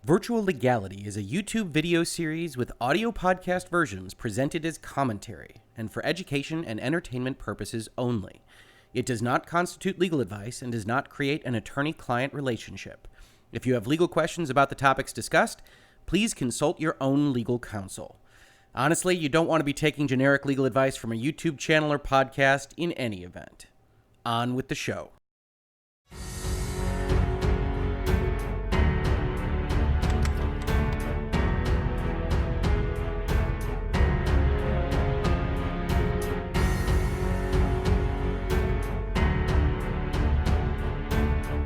Virtual Legality is a YouTube video series with audio podcast versions presented as commentary and for education and entertainment purposes only. It does not constitute legal advice and does not create an attorney-client relationship. If you have legal questions about the topics discussed, please consult your own legal counsel. Honestly, you don't want to be taking generic legal advice from a YouTube channel or podcast in any event. On with the show.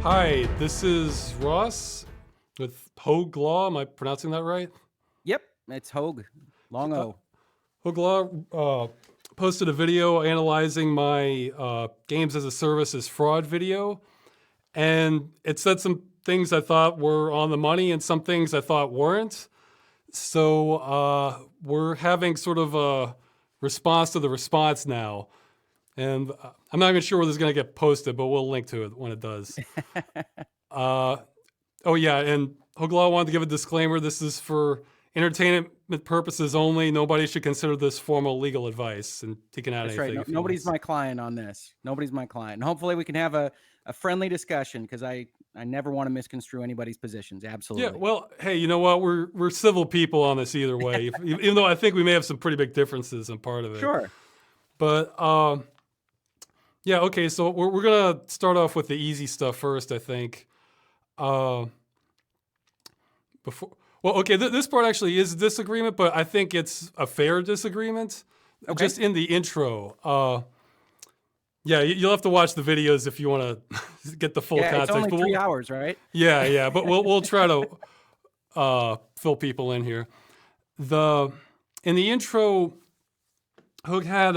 Hi, this is Ross with Hoeg Law. Am I pronouncing that right? Yep, it's Hoeg. Long O. Hoeg Law posted a video analyzing my games as a service as fraud video, and it said some things I thought were on the money and some things I thought weren't. So we're having sort of a response to the response now. And I'm not even sure where this is going to get posted, but we'll link to it when it does. Oh, yeah, and Hoeg Law wanted to give a disclaimer. This is for entertainment purposes only. Nobody should consider this formal legal advice, and he can add That's anything. right. Nobody's my client on this. Nobody's my client. And hopefully we can have a friendly discussion because I never want to misconstrue anybody's positions. Absolutely. Yeah, well, hey, you know what? We're civil people on this either way, even though I think we may have some pretty big differences in part of it. Sure. But yeah, okay, so we're going to start off with the easy stuff first, I think. Well, okay, this part actually is a disagreement, but I think it's a fair disagreement. Okay. Just in the intro. Yeah, you'll have to watch the videos if you want to get the full context. It's only but 3 hours, right? Yeah, but we'll try to fill people in here. In the intro, Hoeg had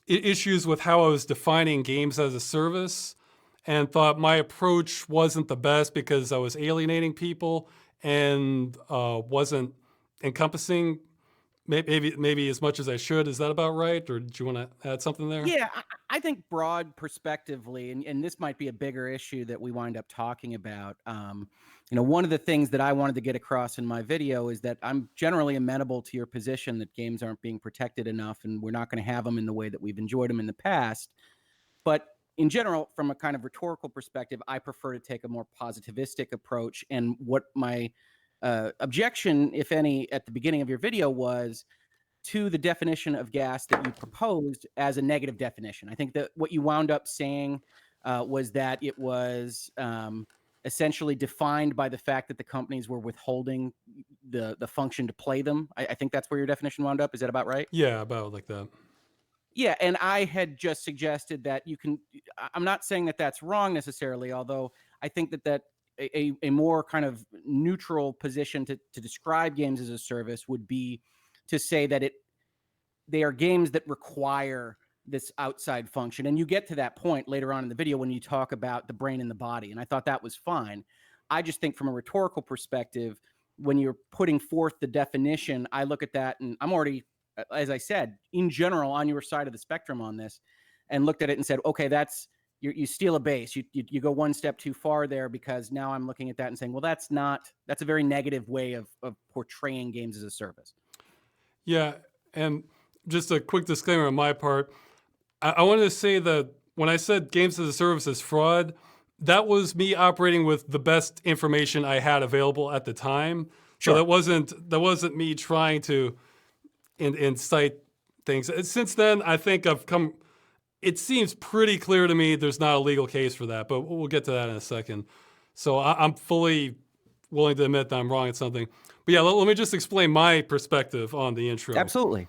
issues with how I was defining games as a service and thought my approach wasn't the best because I was alienating people and wasn't encompassing maybe as much as I should. Is that about right? Or do you want to add something there? Yeah, I think broad perspectively, and this might be a bigger issue that we wind up talking about. One of the things that I wanted to get across in my video is that I'm generally amenable to your position that games aren't being protected enough and we're not going to have them in the way that we've enjoyed them in the past. But in general, from a kind of rhetorical perspective, I prefer to take a more positivistic approach. And what my objection, if any, at the beginning of your video was to the definition of gas that you proposed as a negative definition. I think that what you wound up saying was that it was essentially defined by the fact that the companies were withholding the function to play them. I think that's where your definition wound up. Is that about right? Yeah, about like that. Yeah, and I had just suggested that you can, I'm not saying that that's wrong necessarily, although I think that a more kind of neutral position to describe games as a service would be to say that they are games that require this outside function. And you get to that point later on in the video when you talk about the brain and the body. And I thought that was fine. I just think from a rhetorical perspective, when you're putting forth the definition, I look at that and I'm already, as I said, in general, on your side of the spectrum on this, and looked at it and said, okay, you steal a base. You go one step too far there, because now I'm looking at that and saying, well, that's a very negative way of portraying games as a service. Yeah, and just a quick disclaimer on my part. I wanted to say that when I said games as a service is fraud, that was me operating with the best information I had available at the time. Sure. So that wasn't me trying to incite things. Since then, I think it seems pretty clear to me there's not a legal case for that, but we'll get to that in a second. So I'm fully willing to admit that I'm wrong at something. But yeah, let me just explain my perspective on the intro. Absolutely.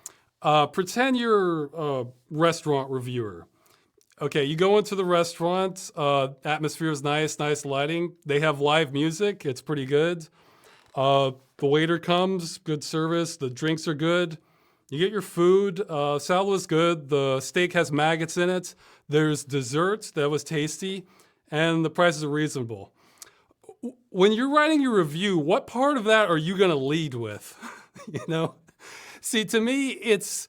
Pretend you're a restaurant reviewer. Okay, you go into the restaurant, atmosphere is nice lighting. They have live music, it's pretty good. The waiter comes, good service, the drinks are good. You get your food, salad was good, the steak has maggots in it, there's dessert that was tasty, and the prices are reasonable. When you're writing your review, what part of that are you gonna lead with? See, to me, it's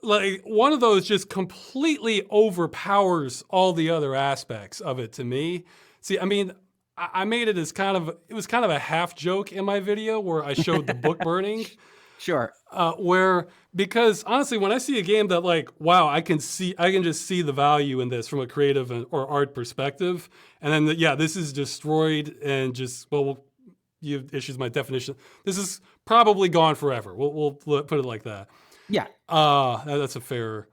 like one of those just completely overpowers all the other aspects of it to me. See, I mean, I made it as it was kind of a half joke in my video where I showed the book burning. Sure. Because honestly, when I see a game that like, wow, I can just see the value in this from a creative or art perspective. And then, this is destroyed and just, well, you issues my definition. This is probably gone forever. We'll put it like that. Yeah. That's a fair.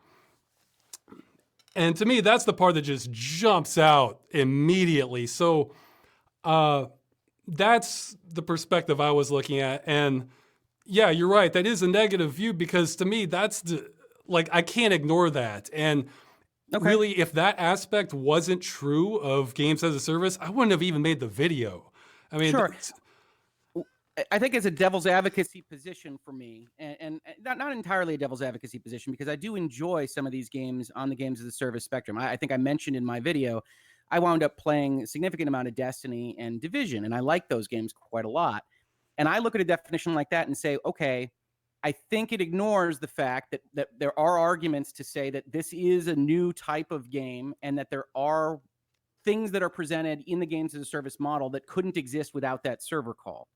And to me, that's the part that just jumps out immediately. So that's the perspective I was looking at. And yeah, you're right. That is a negative view because to me, that's I can't ignore that. And really, if that aspect wasn't true of games as a service, I wouldn't have even made the video. I mean, sure. I think it's a devil's advocacy position for me, and not entirely a devil's advocacy position, because I do enjoy some of these games on the games as a service spectrum. I think I mentioned in my video, I wound up playing a significant amount of Destiny and Division, and I like those games quite a lot. And I look at a definition like that and say, okay, I think it ignores the fact that there are arguments to say that this is a new type of game and that there are things that are presented in the games as a service model that couldn't exist without that server call.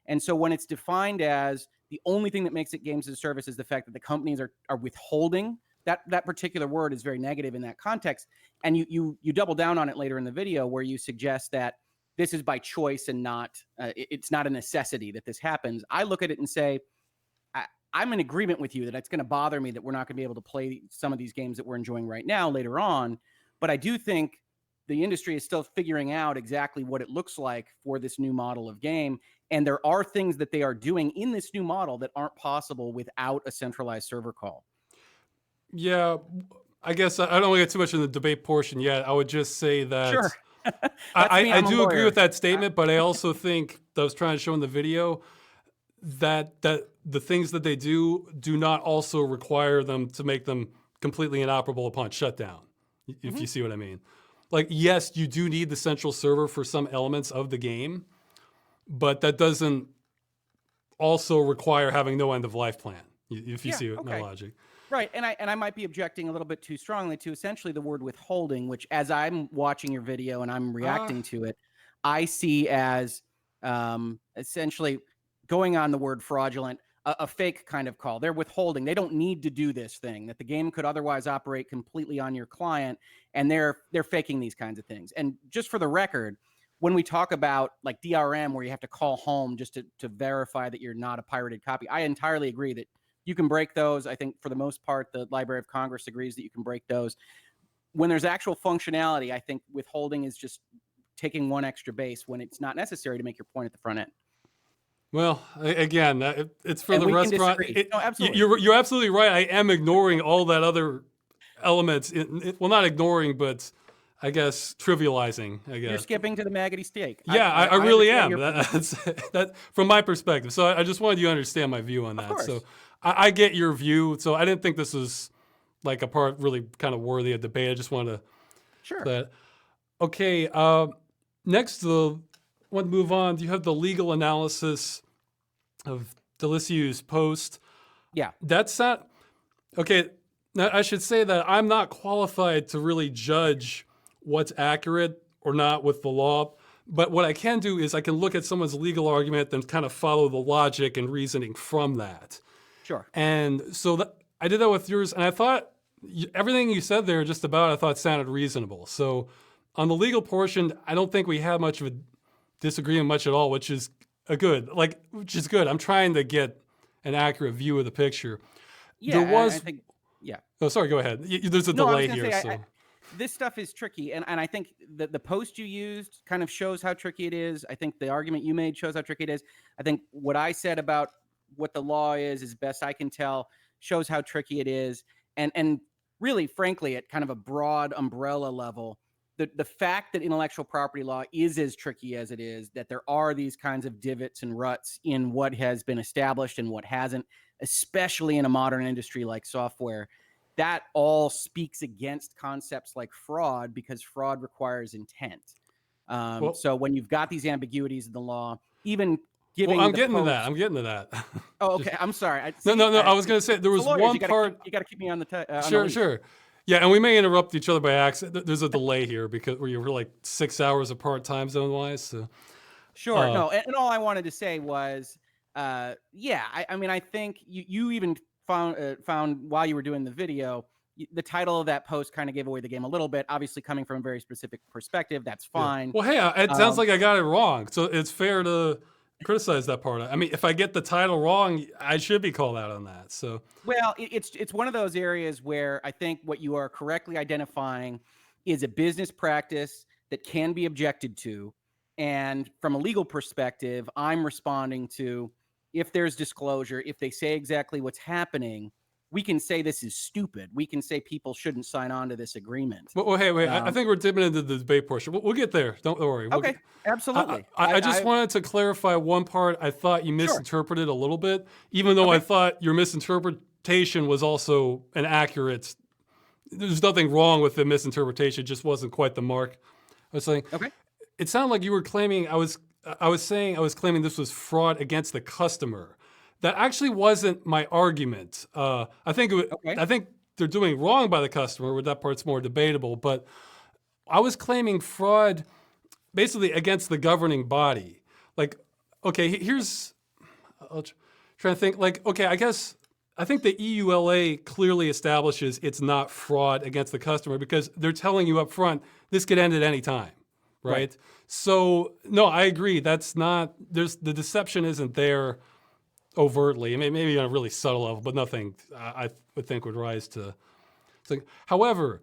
And so when it's defined as the only thing that makes it games as a service is the fact that the companies are withholding, that particular word is very negative in that context. And you double down on it later in the video where you suggest that this is by choice and not, it's not a necessity that this happens. I look at it and say, I'm in agreement with you that it's going to bother me that we're not going to be able to play some of these games that we're enjoying right now later on. But I do think the industry is still figuring out exactly what it looks like for this new model of game. And there are things that they are doing in this new model that aren't possible without a centralized server call. Yeah, I guess I don't want to get too much in the debate portion yet. I would just say that sure. I do agree with that statement, but I also think that I was trying to show in the video that the things that they do not also require them to make them completely inoperable upon shutdown, if you see what I mean. Like, yes, you do need the central server for some elements of the game, but that doesn't also require having no end of life plan, if you see my logic. Right, and I might be objecting a little bit too strongly to essentially the word withholding, which as I'm watching your video and I'm reacting to it, I see as essentially going on the word fraudulent, a fake kind of call. They're withholding. They don't need to do this thing that the game could otherwise operate completely on your client, and they're faking these kinds of things. And just for the record, when we talk about like DRM, where you have to call home just to verify that you're not a pirated copy, I entirely agree that you can break those. I think for the most part, the Library of Congress agrees that you can break those. When there's actual functionality, I think withholding is just taking one extra base when it's not necessary to make your point at the front end. Well, again, it's for the restaurant. No, absolutely. You're absolutely right. I am ignoring all that other elements. Well, not ignoring, but I guess trivializing. I guess you're skipping to the maggoty steak. Yeah, I really am. That's that from my perspective. So I just wanted you to understand my view on that. Of course. So I get your view. So I didn't think this was like a part really kind of worthy of debate. I just wanted to. Sure. That. Okay. Next, I want to move on. Do you have the legal analysis of Deliciou's post? Yeah. That's not okay. Now I should say that I'm not qualified to really judge what's accurate or not with the law. But what I can do is I can look at someone's legal argument and kind of follow the logic and reasoning from that. Sure. And so I did that with yours, and I thought everything you said there just about I thought sounded reasonable. So on the legal portion, I don't think we had much of a disagreement much at all, which is good. I'm trying to get an accurate view of the picture. Yeah, there was. I think, yeah. Oh, sorry. Go ahead. There's a delay here. This stuff is tricky, and I think that the post you used kind of shows how tricky it is. I think the argument you made shows how tricky it is. I think what I said about what the law is, as best I can tell, shows how tricky it is. And really, frankly, at kind of a broad umbrella level, the fact that intellectual property law is as tricky as it is, that there are these kinds of divots and ruts in what has been established and what hasn't, especially in a modern industry like software, that all speaks against concepts like fraud, because fraud requires intent. So when you've got these ambiguities in the law, even giving I'm getting to that. Oh, okay. I'm sorry. No. I was going to say there was one part. You got to keep me on the Sure. Yeah, and we may interrupt each other by accident. There's a delay here because we're like 6 hours apart time zone wise. So Sure. No, and all I wanted to say was, yeah, I mean, I think you even found while you were doing the video, the title of that post kind of gave away the game a little bit. Obviously, coming from a very specific perspective, that's fine. Well, hey, it sounds like I got it wrong, so it's fair to criticize that part. I mean, if I get the title wrong, I should be called out on that. So, well, it's one of those areas where I think what you are correctly identifying is a business practice that can be objected to. And from a legal perspective, I'm responding to if there's disclosure, if they say exactly what's happening, we can say this is stupid. We can say people shouldn't sign on to this agreement. well, hey, wait, I think we're dipping into the debate portion. We'll get there. Don't worry. Okay, absolutely. I just wanted to clarify one part. I thought you misinterpreted a little bit, even though I thought your misinterpretation was also an accurate. There's nothing wrong with the misinterpretation. It just wasn't quite the mark. I was saying. Okay. It sounded like you were claiming I was claiming this was fraud against the customer. That actually wasn't my argument. I think they're doing wrong by the customer, but that part's more debatable. But I was claiming fraud basically against the governing body. Like, okay, I'll try to think. Like, okay, I think the EULA clearly establishes it's not fraud against the customer because they're telling you up front this could end at any time. Right? So, no, I agree. That's not, the deception isn't there overtly. I mean, maybe on a really subtle level, but nothing I would think would rise to. However,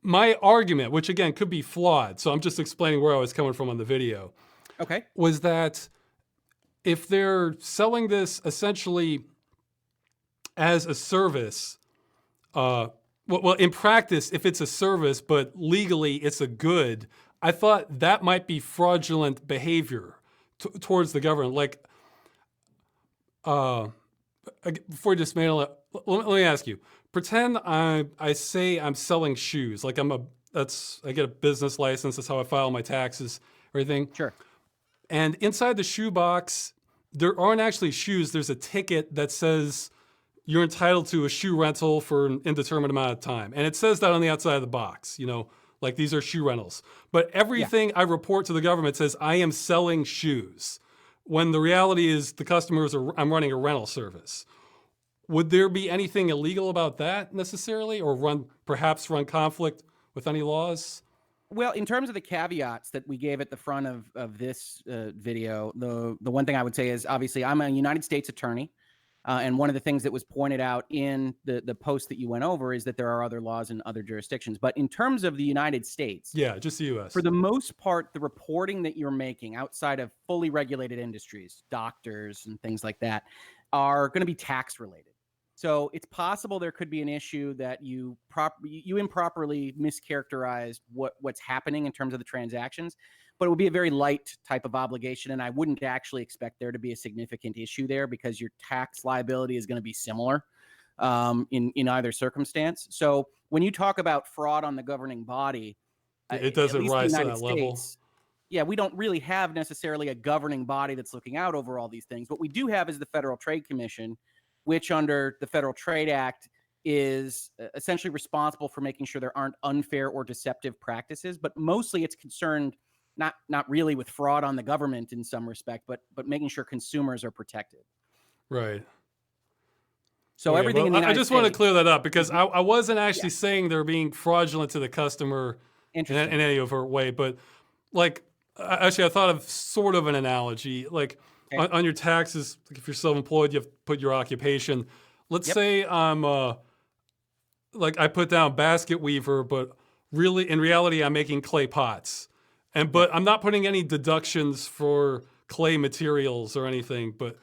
my argument, which again could be flawed, so I'm just explaining where I was coming from on the video, was that if they're selling this essentially as a service, well, in practice, if it's a service, but legally it's a good, I thought that might be fraudulent behavior towards the government. Like, before you dismantle it, let me ask you. Pretend I say I'm selling shoes. Like I get a business license. That's how I file my taxes, everything. Sure. And inside the shoe box, there aren't actually shoes. There's a ticket that says you're entitled to a shoe rental for an indeterminate amount of time. And it says that on the outside of the box, like these are shoe rentals. But everything I report to the government says I am selling shoes, when the reality is the customers I'm running a rental service. Would there be anything illegal about that necessarily, or perhaps run conflict with any laws? Well, in terms of the caveats that we gave at the front of this video, the one thing I would say is obviously I'm a United States attorney. And one of the things that was pointed out in the post that you went over is that there are other laws in other jurisdictions. But in terms of the United States, just the U.S. For the most part, the reporting that you're making outside of fully regulated industries, doctors and things like that, are going to be tax related. So it's possible there could be an issue that you improperly mischaracterized what's happening in terms of the transactions, but it would be a very light type of obligation, and I wouldn't actually expect there to be a significant issue there because your tax liability is going to be similar in either circumstance. So when you talk about fraud on the governing body, it doesn't rise to that level. Yeah, we don't really have necessarily a governing body that's looking out over all these things. What we do have is the Federal Trade Commission, which under the Federal Trade Act is essentially responsible for making sure there aren't unfair or deceptive practices, but mostly it's concerned not really with fraud on the government in some respect, but making sure consumers are protected. Right. So everything in the United I just want to clear that up because I wasn't actually saying they're being fraudulent to the customer in any overt way, but like actually I thought of sort of an analogy, like on your taxes, like if you're self-employed, you have to put your occupation. Let's say I'm like I put down basket weaver, but really in reality I'm making clay pots. But I'm not putting any deductions for clay materials or anything. But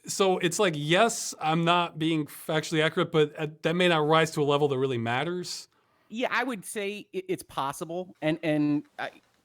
so it's like, yes, I'm not being factually accurate, but that may not rise to a level that really matters. Yeah, I would say it's possible. And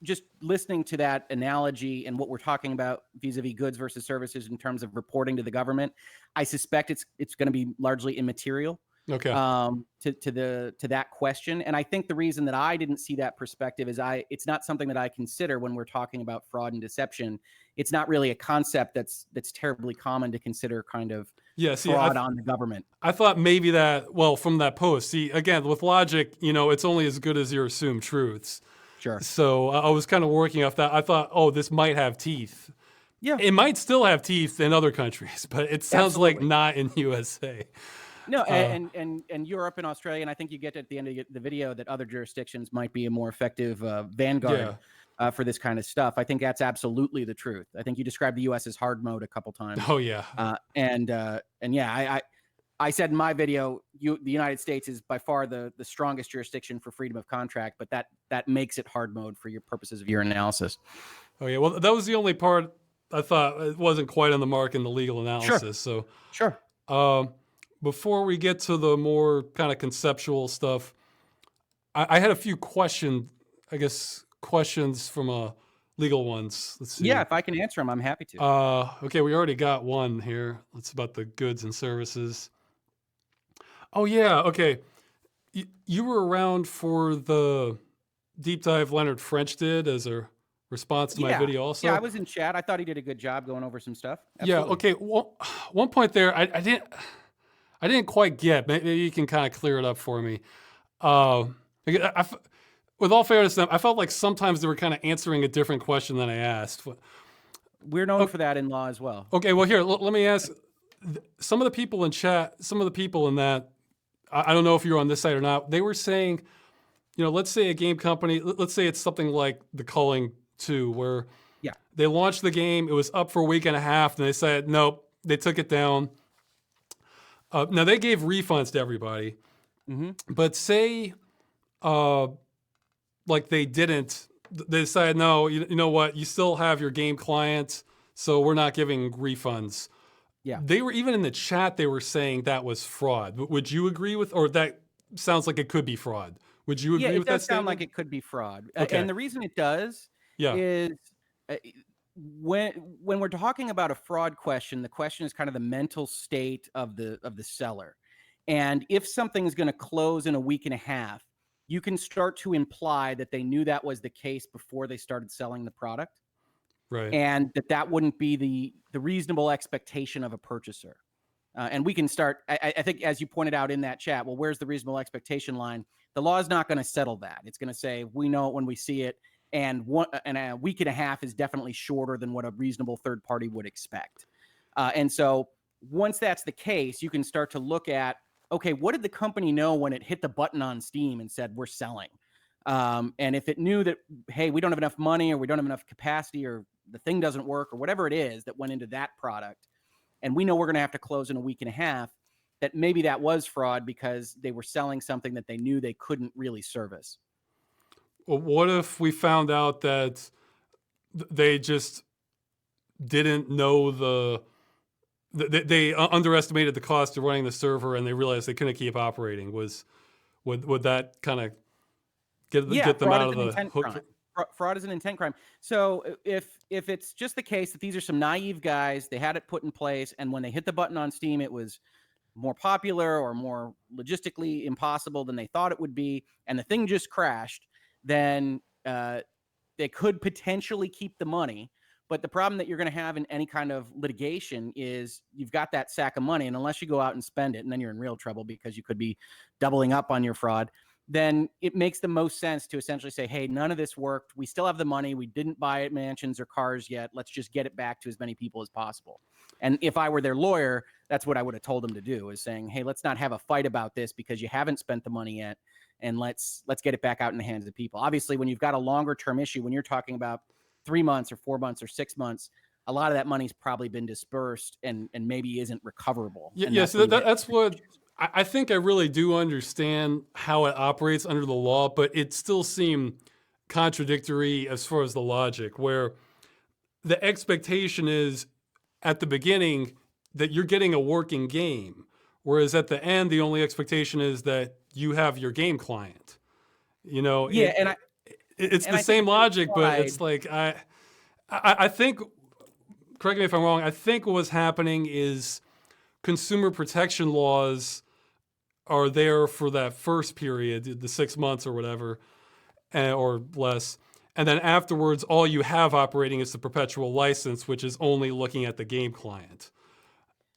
just listening to that analogy and what we're talking about vis-a-vis goods versus services in terms of reporting to the government, I suspect it's going to be largely immaterial. Okay. To that question. And I think the reason that I didn't see that perspective is it's not something that I consider when we're talking about fraud and deception. It's not really a concept that's terribly common to consider kind of Yeah. See, fraud on the government. I thought maybe that, well, from that post, see, again, with logic, it's only as good as your assumed truths. Sure. So I was kind of working off that. I thought, oh, this might have teeth. Yeah. It might still have teeth in other countries, but it sounds like not in USA. No, and Europe and Australia, and I think you get at the end of the video that other jurisdictions might be a more effective vanguard for this kind of stuff. I think that's absolutely the truth. I think you described the U.S. as hard mode a couple times. Oh yeah. And yeah, I said in my video, the United States is by far the strongest jurisdiction for freedom of contract, but that makes it hard mode for your purposes of your analysis. Oh yeah. Well, that was the only part I thought it wasn't quite on the mark in the legal analysis. Sure. So Sure. Before we get to the more kind of conceptual stuff, I had a few questions from legal ones. Let's see. Yeah, if I can answer them, I'm happy to. Okay, we already got one here. It's about the goods and services. Oh yeah, okay. You were around for the deep dive Leonard French did as a response to my video also? Yeah, I was in chat. I thought he did a good job going over some stuff. Absolutely. Yeah, okay. Well, one point there, I didn't quite get. Maybe you can kind of clear it up for me. With all fairness, I felt like sometimes they were kind of answering a different question than I asked. We're known for that in law as well. Okay, well here, let me ask. Some of the people in chat, some of the people in that, I don't know if you're on this side or not, they were saying, let's say a game company, let's say it's something like The Culling 2, where they launched the game, it was up for a week and a half, and they said, nope, they took it down. Now, they gave refunds to everybody, but say, like they didn't, they decided, no, you know what, you still have your game client, so we're not giving refunds. Yeah. They were, even in the chat, they were saying that was fraud. Would you agree with, or that sounds like it could be fraud? Would you agree with that statement? Yeah, it does sound like it could be fraud. Okay. And the reason it does is when we're talking about a fraud question, the question is kind of the mental state of the seller. And if something is going to close in a week and a half, you can start to imply that they knew that was the case before they started selling the product. Right. And that wouldn't be the reasonable expectation of a purchaser. And we can start, I think, as you pointed out in that chat, well, where's the reasonable expectation line? The law is not going to settle that. It's going to say, we know it when we see it. And a week and a half is definitely shorter than what a reasonable third party would expect. And so once that's the case, you can start to look at, okay, what did the company know when it hit the button on Steam and said, we're selling? And if it knew that, hey, we don't have enough money, or we don't have enough capacity, or the thing doesn't work, or whatever it is that went into that product, and we know we're going to have to close in a week and a half, that maybe that was fraud because they were selling something that they knew they couldn't really service. Well, what if we found out that they just didn't know they underestimated the cost of running the server, and they realized they couldn't keep operating? Would that kind of get them out of the hook? Fraud is an intent crime. So if it's just the case that these are some naive guys, they had it put in place, and when they hit the button on Steam, it was more popular or more logistically impossible than they thought it would be, and the thing just crashed, then they could potentially keep the money. But the problem that you're going to have in any kind of litigation is you've got that sack of money, and unless you go out and spend it, and then you're in real trouble because you could be doubling up on your fraud, then it makes the most sense to essentially say, hey, none of this worked. We still have the money. We didn't buy it mansions or cars yet. Let's just get it back to as many people as possible. And if I were their lawyer, that's what I would have told them to do, is saying, hey, let's not have a fight about this because you haven't spent the money yet, and let's get it back out in the hands of people. Obviously, when you've got a longer term issue, when you're talking about 3 months or 4 months or 6 months, a lot of that money's probably been dispersed and maybe isn't recoverable. Yeah, so that's what I think. I really do understand how it operates under the law, but it still seemed contradictory as far as the logic, where the expectation is at the beginning that you're getting a working game, whereas at the end, the only expectation is that you have your game client. It's the same logic, but it's like, I think, correct me if I'm wrong, I think what was happening is consumer protection laws are there for that first period, the 6 months or whatever, or less. And then afterwards, all you have operating is the perpetual license, which is only looking at the game client.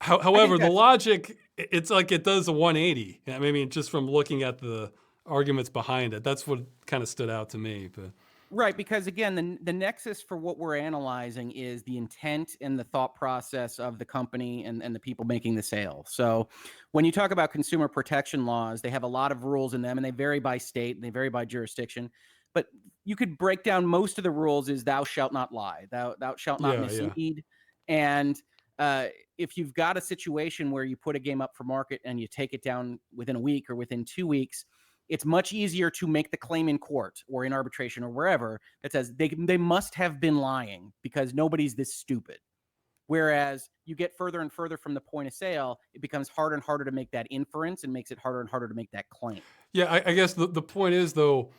However, the logic, it's like it does a 180. I mean, just from looking at the arguments behind it, that's what kind of stood out to me. But Right, because again, the nexus for what we're analyzing is the intent and the thought process of the company and the people making the sale. So when you talk about consumer protection laws, they have a lot of rules in them, and they vary by state and they vary by jurisdiction. But you could break down most of the rules is thou shalt not lie, thou shalt not mislead. And if you've got a situation where you put a game up for market and you take it down within a week or within 2 weeks, it's much easier to make the claim in court or in arbitration or wherever that says they must have been lying because nobody's this stupid. Whereas you get further and further from the point of sale, it becomes harder and harder to make that inference and makes it harder and harder to make that claim. Yeah, I guess the point is, though,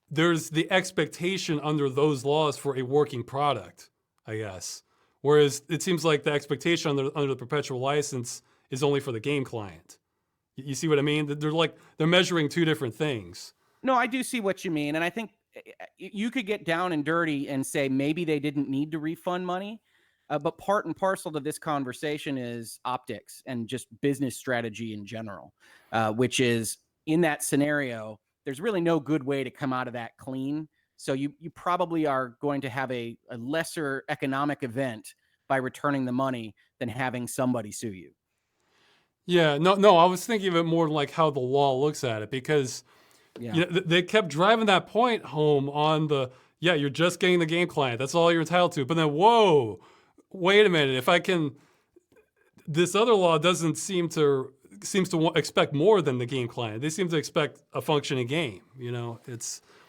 there's the expectation under those laws for a working product, I guess. Whereas it seems like the expectation under the perpetual license is only for the game client. You see what I mean? They're measuring two different things. No, I do see what you mean. And I think you could get down and dirty and say maybe they didn't need to refund money. But part and parcel to this conversation is optics and just business strategy in general, which is in that scenario, there's really no good way to come out of that clean. So you probably are going to have a lesser economic event by returning the money than having somebody sue you. Yeah, no, I was thinking of it more like how the law looks at it, because they kept driving that point home on you're just getting the game client. That's all you're entitled to. But then, whoa, wait a minute. This other law seems to expect more than the game client. They seem to expect a functioning game.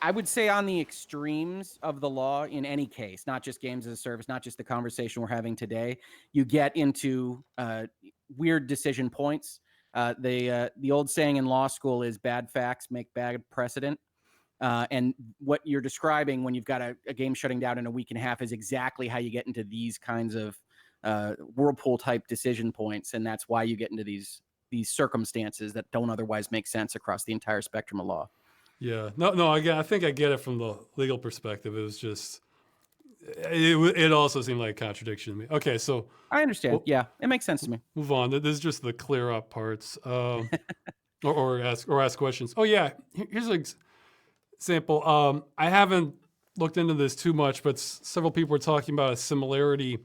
I would say on the extremes of the law in any case, not just games as a service, not just the conversation we're having today, you get into weird decision points. The old saying in law school is bad facts make bad precedent. And what you're describing when you've got a game shutting down in a week and a half is exactly how you get into these kinds of whirlpool type decision points. And that's why you get into these circumstances that don't otherwise make sense across the entire spectrum of law. Yeah, no, I think I get it from the legal perspective. It was just, it also seemed like a contradiction to me. Okay, so I understand. Yeah, it makes sense to me. Move on. This is just the clear up parts, or ask questions. Oh yeah, here's an example. I haven't looked into this too much, but several people are talking about a similarity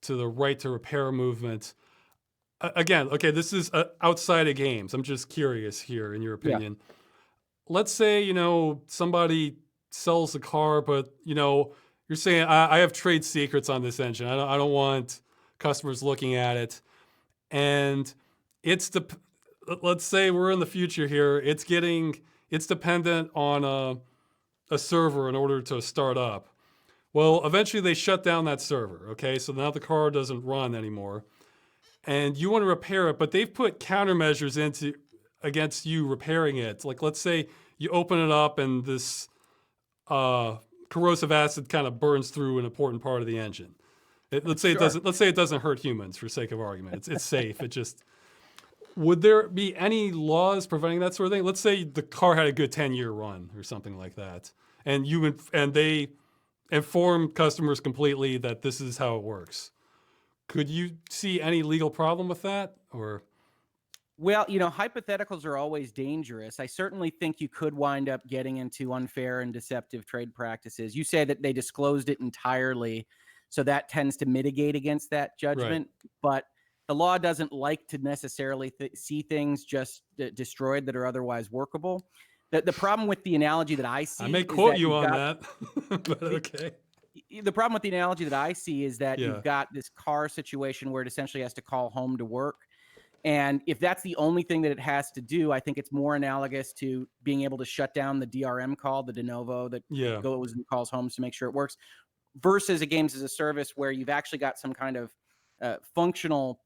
to the right to repair movement. Again, okay, this is outside of games. I'm just curious here, in your opinion. Yeah. Let's say, somebody sells the car, but, you're saying, I have trade secrets on this engine. I don't want customers looking at it. And let's say we're in the future here. It's dependent on a server in order to start up. Well, eventually they shut down that server. Okay. So now the car doesn't run anymore. And you want to repair it, but they've put countermeasures against you repairing it. Like, let's say you open it up and this corrosive acid kind of burns through an important part of the engine. Let's say it doesn't hurt humans, for sake of argument. It's safe. Would there be any laws preventing that sort of thing? Let's say the car had a good 10-year run or something like that, and they inform customers completely that this is how it works. Could you see any legal problem with that, or? Well, hypotheticals are always dangerous. I certainly think you could wind up getting into unfair and deceptive trade practices. You say that they disclosed it entirely, so that tends to mitigate against that judgment. Right. But the law doesn't like to necessarily see things just destroyed that are otherwise workable. The problem with the analogy that I see, I may quote you on that, but okay. The problem with the analogy that I see is that you've got this car situation where it essentially has to call home to work. And if that's the only thing that it has to do, I think it's more analogous to being able to shut down the DRM call, the de novo that goes and calls homes to make sure it works, versus a games as a service where you've actually got some kind of functional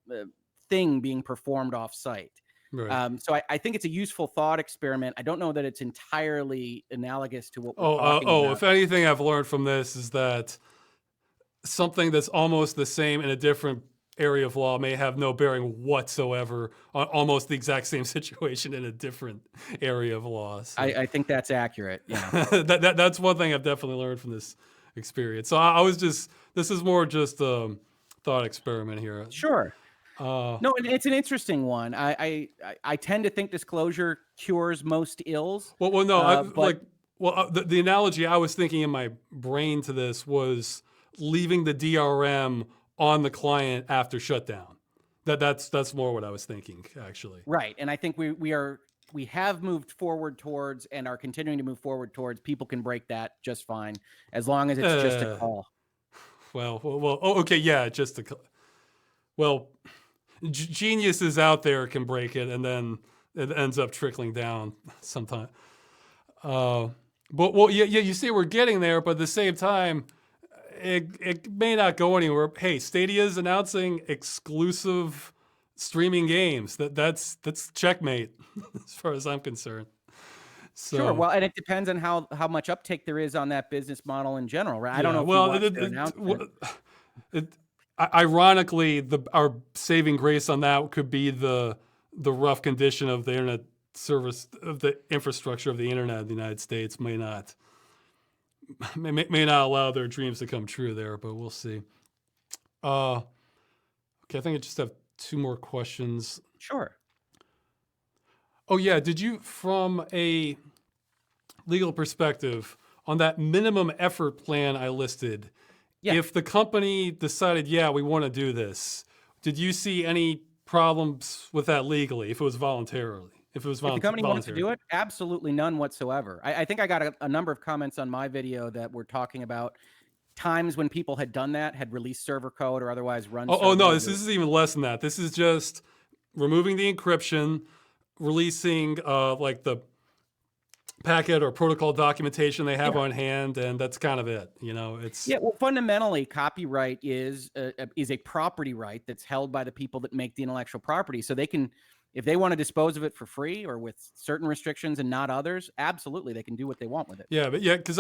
thing being performed off site. Right. So I think it's a useful thought experiment. I don't know that it's entirely analogous to what we're talking about. If anything I've learned from this is that something that's almost the same in a different area of law may have no bearing whatsoever on almost the exact same situation in a different area of law. So I think that's accurate. Yeah. that's one thing I've definitely learned from this experience. So I was just, this is more just a thought experiment here. Sure. No, and it's an interesting one. I tend to think disclosure cures most ills. Well, no, but the analogy I was thinking in my brain to this was leaving the DRM on the client after shutdown. That's more what I was thinking, actually. Right, and I think we have moved forward towards and are continuing to move forward towards people can break that just fine as long as it's just a call. Well, okay, yeah, just a well. Geniuses out there can break it, and then it ends up trickling down sometime. But yeah, you see, we're getting there, but at the same time, it may not go anywhere. Hey, Stadia's announcing exclusive streaming games. That's checkmate, as far as I'm concerned. So, sure. Well, and it depends on how much uptake there is on that business model in general, right? I don't know if you watched their announcement. Ironically, our saving grace on that could be the rough condition of the internet service, of the infrastructure of the internet in the United States may not allow their dreams to come true there, but we'll see. Okay, I think I just have 2 more questions. Sure. Oh yeah, did you, from a legal perspective, on that minimum effort plan I listed, Yeah. if the company decided, yeah, we want to do this, did you see any problems with that legally if it was voluntarily? If the company wants to do it, absolutely none whatsoever. I think I got a number of comments on my video that were talking about times when people had done that, had released server code or otherwise run. Oh no, this is even less than that. This is just removing the encryption, releasing like the packet or protocol documentation they have on hand, and that's kind of it. It's well, fundamentally, copyright is a property right that's held by the people that make the intellectual property. So they can, if they want to dispose of it for free or with certain restrictions and not others, absolutely they can do what they want with it. Yeah, but because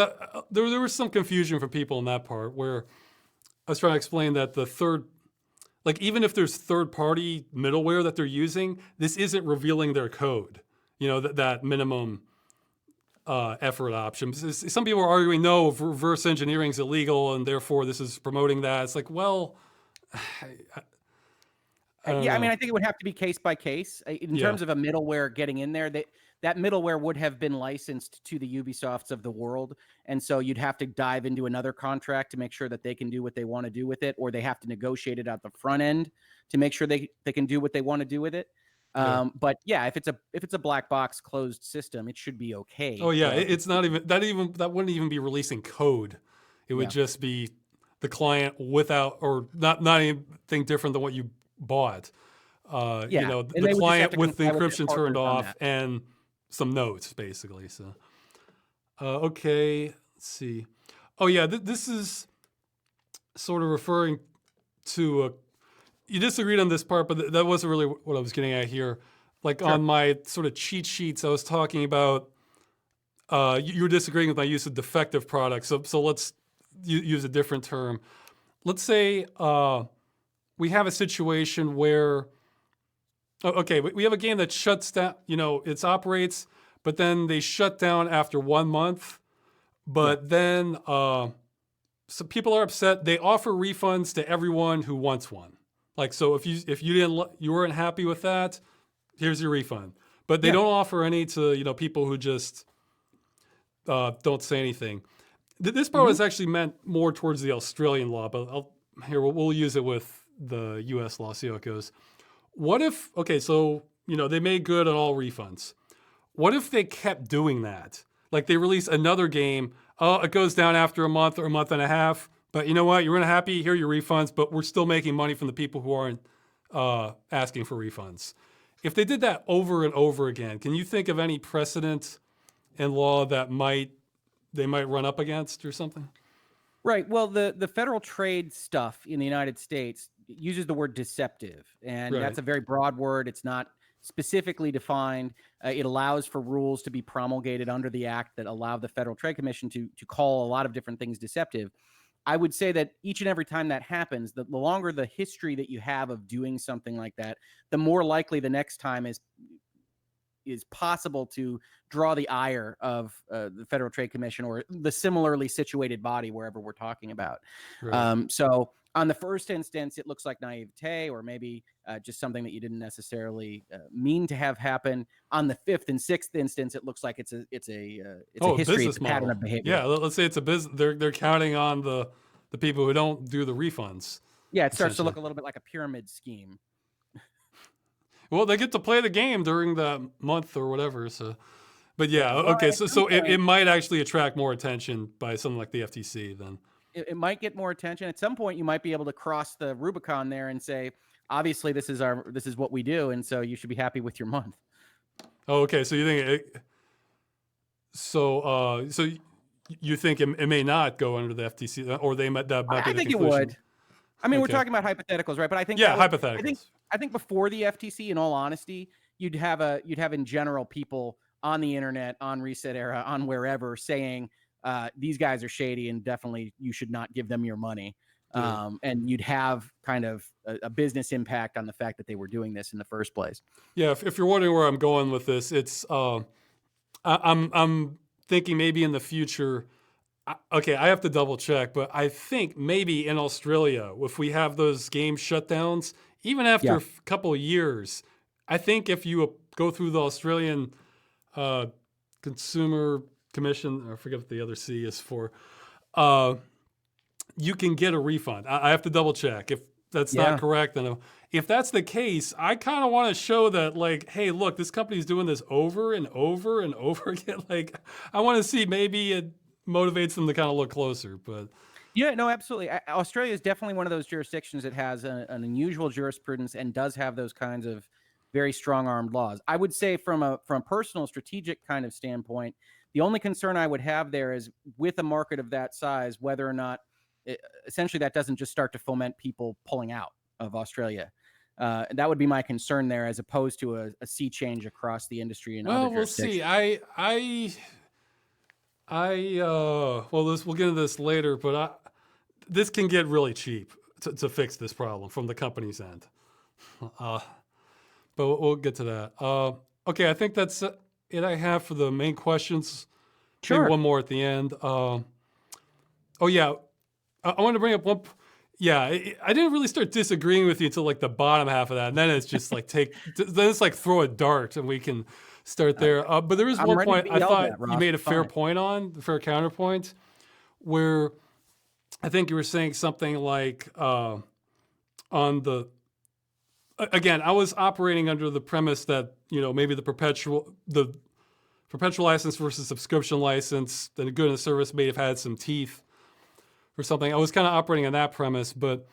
there was some confusion for people in that part where I was trying to explain that even if there's third-party middleware that they're using, this isn't revealing their code. That minimum effort option. Some people are arguing, no, reverse engineering is illegal, and therefore this is promoting that. It's like, well, I don't know. I mean, I think it would have to be case by case in terms of a middleware getting in there. That middleware would have been licensed to the Ubisofts of the world, and so you'd have to dive into another contract to make sure that they can do what they want to do with it, or they have to negotiate it at the front end to make sure they can do what they want to do with it. But yeah, if it's a black box closed system, it should be okay. Oh yeah, it's not even that wouldn't even be releasing code. It would just be the client without, or not anything different than what you bought. The client with the encryption turned off and some notes, basically. So, okay, let's see. Oh yeah, this is sort of referring to you disagreed on this part, but that wasn't really what I was getting at here. Like on my sort of cheat sheets, I was talking about you were disagreeing with my use of defective products. So let's use a different term. Let's say we have a situation where, we have a game that shuts down, it operates, but then they shut down after 1 month. But then so people are upset. They offer refunds to everyone who wants one. Like, so if you weren't happy with that, here's your refund. But they don't offer any to people who just don't say anything. This part was actually meant more towards the Australian law, but we'll use it with the U.S. law. See how it goes. What if they made good on all refunds? What if they kept doing that? Like they release another game, it goes down after a month or a month and a half. But you know what? You weren't happy. Here are your refunds. But we're still making money from the people who aren't asking for refunds. If they did that over and over again, can you think of any precedent in law that they might run up against or something? Right. Well, the federal trade stuff in the United States uses the word deceptive, and that's a very broad word. It's not specifically defined. It allows for rules to be promulgated under the act that allow the Federal Trade Commission to call a lot of different things deceptive. I would say that each and every time that happens, the longer the history that you have of doing something like that, the more likely the next time is possible to draw the ire of the Federal Trade Commission or the similarly situated body wherever we're talking about. Right. So on the first instance, it looks like naivete or maybe just something that you didn't necessarily mean to have happen. On the fifth and sixth instance, it looks like it's a history, it's a pattern of behavior. Yeah, let's say it's a business. They're counting on the people who don't do the refunds. Yeah, it starts to look a little bit like a pyramid scheme. Well, they get to play the game during the month or whatever. So, but yeah, okay. So it might actually attract more attention by something like the FTC then. It might get more attention. At some point, you might be able to cross the Rubicon there and say, obviously, this is what we do, and so you should be happy with your month. Oh, okay. So you think so you think it may not go under the FTC, or they might that might be the conclusion? I think it would. I mean, we're talking about hypotheticals, right? But I think hypotheticals. I think before the FTC, in all honesty, you'd have in general people on the internet, on Reset Era, on wherever saying these guys are shady and definitely you should not give them your money. And you'd have kind of a business impact on the fact that they were doing this in the first place. Yeah, if you're wondering where I'm going with this, it's I'm thinking maybe in the future. Okay, I have to double check, but I think maybe in Australia, if we have those game shutdowns, even after a couple of years, I think if you go through the Australian Consumer Commission, I forget what the other C is for, you can get a refund. I have to double check. If that's not correct, then if that's the case, I kind of want to show that, like, hey, look, this company's doing this over and over and over again. Like, I want to see maybe it motivates them to kind of look closer, but. Yeah, no, absolutely. Australia is definitely one of those jurisdictions that has an unusual jurisprudence and does have those kinds of very strong-armed laws. I would say from a personal strategic kind of standpoint, the only concern I would have there is with a market of that size, whether or not essentially that doesn't just start to foment people pulling out of Australia. That would be my concern there, as opposed to a sea change across the industry in other jurisdictions. We'll see. We'll get into this later, but this can get really cheap to fix this problem from the company's end. But we'll get to that. Okay, I think that's it I have for the main questions. Sure. Maybe one more at the end. I wanted to bring up one. Yeah, I didn't really start disagreeing with you until like the bottom half of that, and then it's just like then it's like throw a dart, and we can start there. But there is one point I thought you made a fair point on, the fair counterpoint, where I think you were saying something like on the. Again, I was operating under the premise that, maybe the perpetual license versus subscription license, the good and the service may have had some teeth or something. I was kind of operating on that premise, but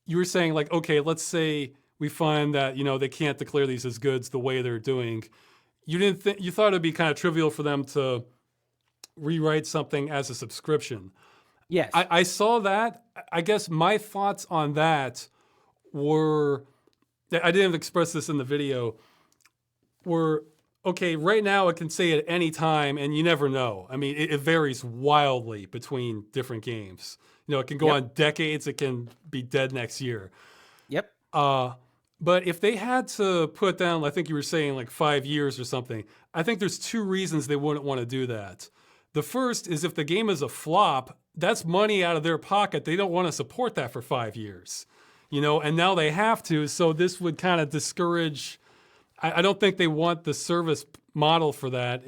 you were saying like, okay, let's say we find that, they can't declare these as goods the way they're doing. You thought it'd be kind of trivial for them to rewrite something as a subscription. Yes. I saw that. I guess my thoughts on that were, I didn't express this in the video, were, okay, right now it can say at any time, and you never know. I mean, it varies wildly between different games. It can go on decades. It can be dead next year. Yep. But if they had to put down, I think you were saying like 5 years or something, I think there's two reasons they wouldn't want to do that. The first is if the game is a flop, that's money out of their pocket. They don't want to support that for 5 years. And now they have to, so this would kind of discourage. I don't think they want the service model for that.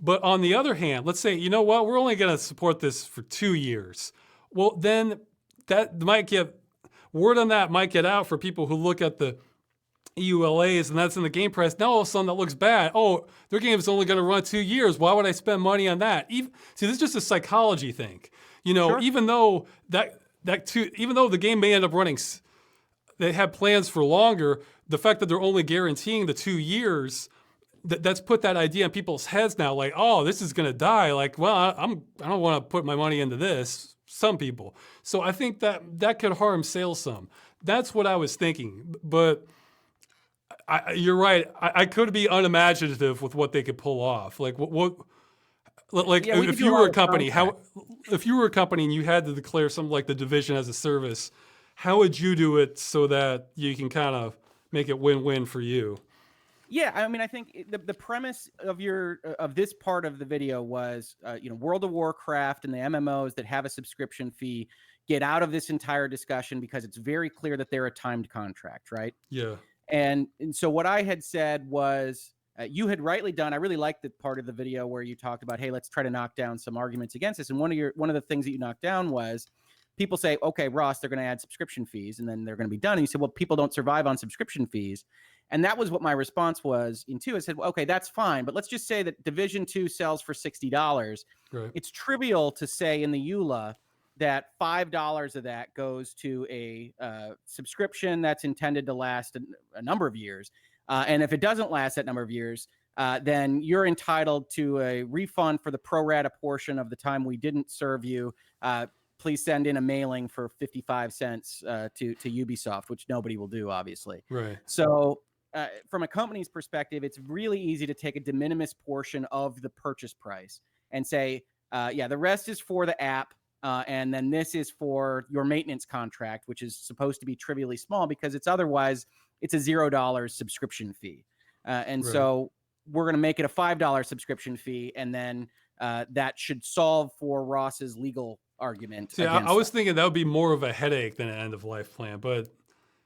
But on the other hand, let's say, we're only going to support this for 2 years. Well, then that might word on that might get out for people who look at the EULAs and that's in the game price. Now all of a sudden that looks bad. Oh, their game is only going to run 2 years. Why would I spend money on that? See, this is just a psychology thing. Sure. Even though even though the game may end up running, they have plans for longer, the fact that they're only guaranteeing the 2 years, that's put that idea in people's heads now, like, oh, this is going to die. Like, well, I don't want to put my money into this, some people. So I think that could harm sales some. That's what I was thinking. But you're right. I could be unimaginative with what they could pull off. Like, Like Yeah, we could if do you a were lot a of company, contracts. if you were a company and you had to declare something like the division as a service, how would you do it so that you can kind of make it win-win for you? Yeah, I mean, I think the premise of of this part of the video was, World of Warcraft and the MMOs that have a subscription fee get out of this entire discussion because it's very clear that they're a timed contract, right? Yeah. And so what I had said was, you had rightly done. I really liked the part of the video where you talked about, hey, let's try to knock down some arguments against this. And one of the things that you knocked down was people say, okay, Ross, they're going to add subscription fees and then they're going to be done. And you said, well, people don't survive on subscription fees. And that was what my response was in two. I said, well, okay, that's fine. But let's just say that Division 2 sells for $60. Right. It's trivial to say in the EULA that $5 of that goes to a subscription that's intended to last a number of years. And if it doesn't last that number of years, then you're entitled to a refund for the pro rata portion of the time we didn't serve you. Please send in a mailing for 55 cents to Ubisoft, which nobody will do, obviously. Right. So from a company's perspective, it's really easy to take a de minimis portion of the purchase price and say, yeah, the rest is for the app. And then this is for your maintenance contract, which is supposed to be trivially small because it's otherwise it's a $0 subscription fee. And so we're going to make it a $5 subscription fee. And then that should solve for Ross's legal argument. See, I was thinking that would be more of a headache than an end of life plan, but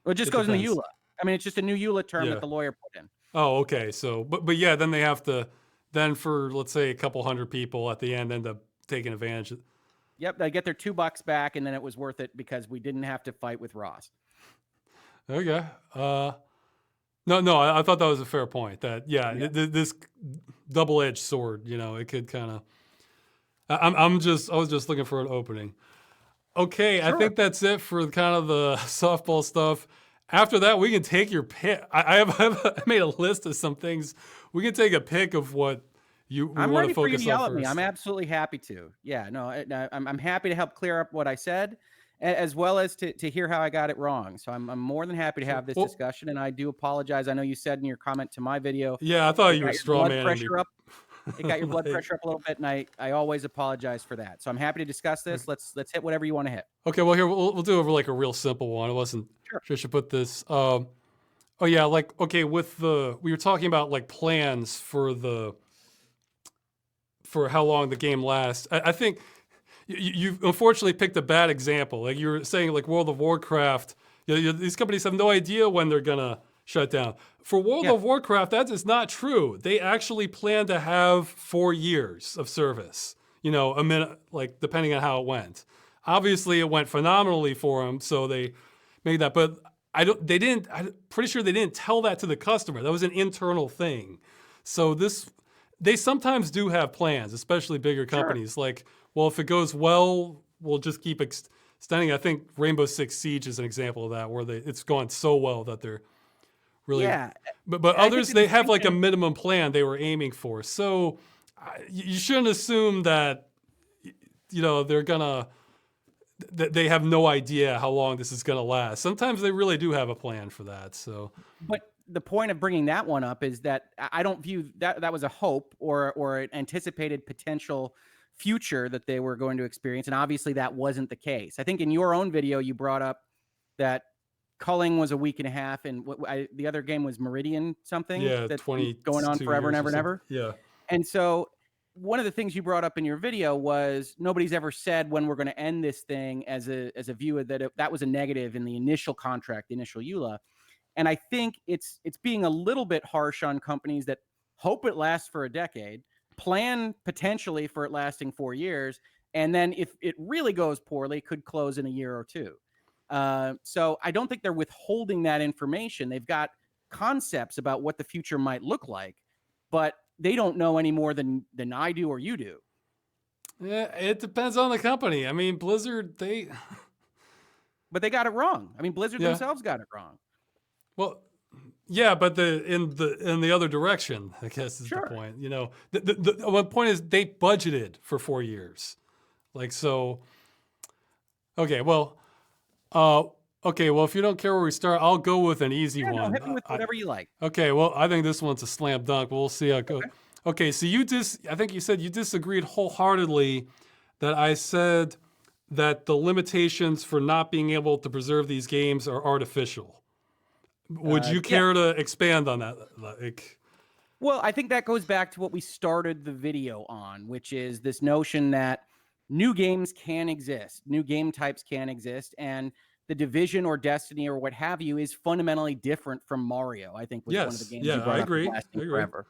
it just goes in the EULA. I mean, it's just a new EULA term that the lawyer put in. Oh, okay. So, but yeah, then they have to, then for, let's say, a couple hundred people at the end end up taking advantage. Yep, they get their $2 back, and then it was worth it because we didn't have to fight with Ross. Okay. No, I thought that was a fair point. That this double-edged sword, it could kind of. I was just looking for an opening. Okay, sure. I think that's it for kind of the softball stuff. After that, we can take your pick. I made a list of some things. We can take a pick of what we want to focus on. I'm ready for you to yell at first. me. I'm absolutely happy to. Yeah, no, I'm happy to help clear up what I said, as well as to hear how I got it wrong. So I'm more than happy to have this discussion, and I do apologize. I know you said in your comment to my video. Yeah, I thought you were strawmanning me. It got your blood pressure up a little bit, and I always apologize for that. So I'm happy to discuss this. Let's hit whatever you want to hit. Okay, well here we'll do like a real simple one. I wasn't sure I should put this. Oh yeah, like okay, we were talking about like plans for how long the game lasts. I think you unfortunately picked a bad example. Like you were saying, like World of Warcraft, these companies have no idea when they're gonna shut down. For World of Warcraft, that is not true. They actually plan to have 4 years of service. A minute, like depending on how it went. Obviously, it went phenomenally for them, so they made that. But I'm pretty sure they didn't tell that to the customer. That was an internal thing. So they sometimes do have plans, especially bigger companies. Sure. Like, well, if it goes well, we'll just keep extending. I think Rainbow Six Siege is an example of that, where it's gone so well that they're really. Yeah. But others, they have like a minimum plan they were aiming for. So you shouldn't assume that they're gonna. They have no idea how long this is gonna last. Sometimes they really do have a plan for that. So. But the point of bringing that one up is that I don't view that was a hope or an anticipated potential future that they were going to experience. And obviously that wasn't the case. I think in your own video, you brought up that culling was a week and a half. And the other game was Meridian something. Yeah. That's going on forever and ever and ever. Yeah. And so one of the things you brought up in your video was nobody's ever said when we're going to end this thing as a viewer that was a negative in the initial contract, the initial EULA. And I think it's being a little bit harsh on companies that hope it lasts for a decade, plan potentially for it lasting 4 years, and then if it really goes poorly, could close in a year or two. So I don't think they're withholding that information. They've got concepts about what the future might look like, but they don't know any more than I do or you do. Yeah, it depends on the company. I mean, Blizzard, but they got it wrong. I mean, Blizzard themselves got it wrong. Well, yeah, but in the other direction, I guess is the point. The one point is they budgeted for 4 years, like so. Okay, well, if you don't care where we start, I'll go with an easy one. No, hit me with whatever you like. Okay, well, I think this one's a slam dunk. We'll see how it goes. Okay, so I think you said you disagreed wholeheartedly that I said that the limitations for not being able to preserve these games are artificial. Would you Yeah. care to expand on that? Like, Well, I think that goes back to what we started the video on, which is this notion that new games can exist, new game types can exist, and the Division or Destiny or what have you is fundamentally different from Mario. I think was one of the yes, games you yeah, I brought up as agree. I lasting agree. forever.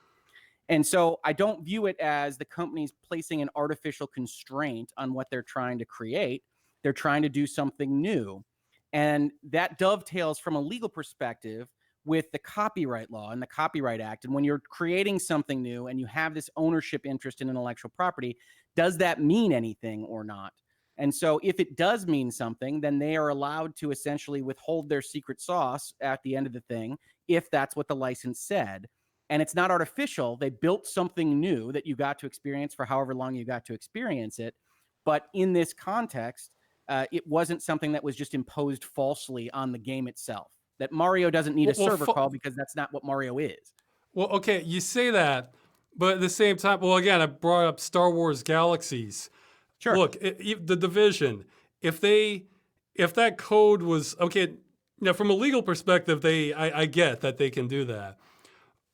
And so I don't view it as the company's placing an artificial constraint on what they're trying to create. They're trying to do something new. And that dovetails from a legal perspective with the copyright law and the Copyright Act. And when you're creating something new and you have this ownership interest in intellectual property, does that mean anything or not? And so if it does mean something, then they are allowed to essentially withhold their secret sauce at the end of the thing, if that's what the license said. And it's not artificial. They built something new that you got to experience for however long you got to experience it. But in this context, it wasn't something that was just imposed falsely on the game itself. That Mario doesn't need a server call because that's not what Mario is. Well, okay, you say that, but at the same time, well, again, I brought up Star Wars Galaxies. Sure. Look, the Division, if that code was okay, now from a legal perspective, I get that they can do that,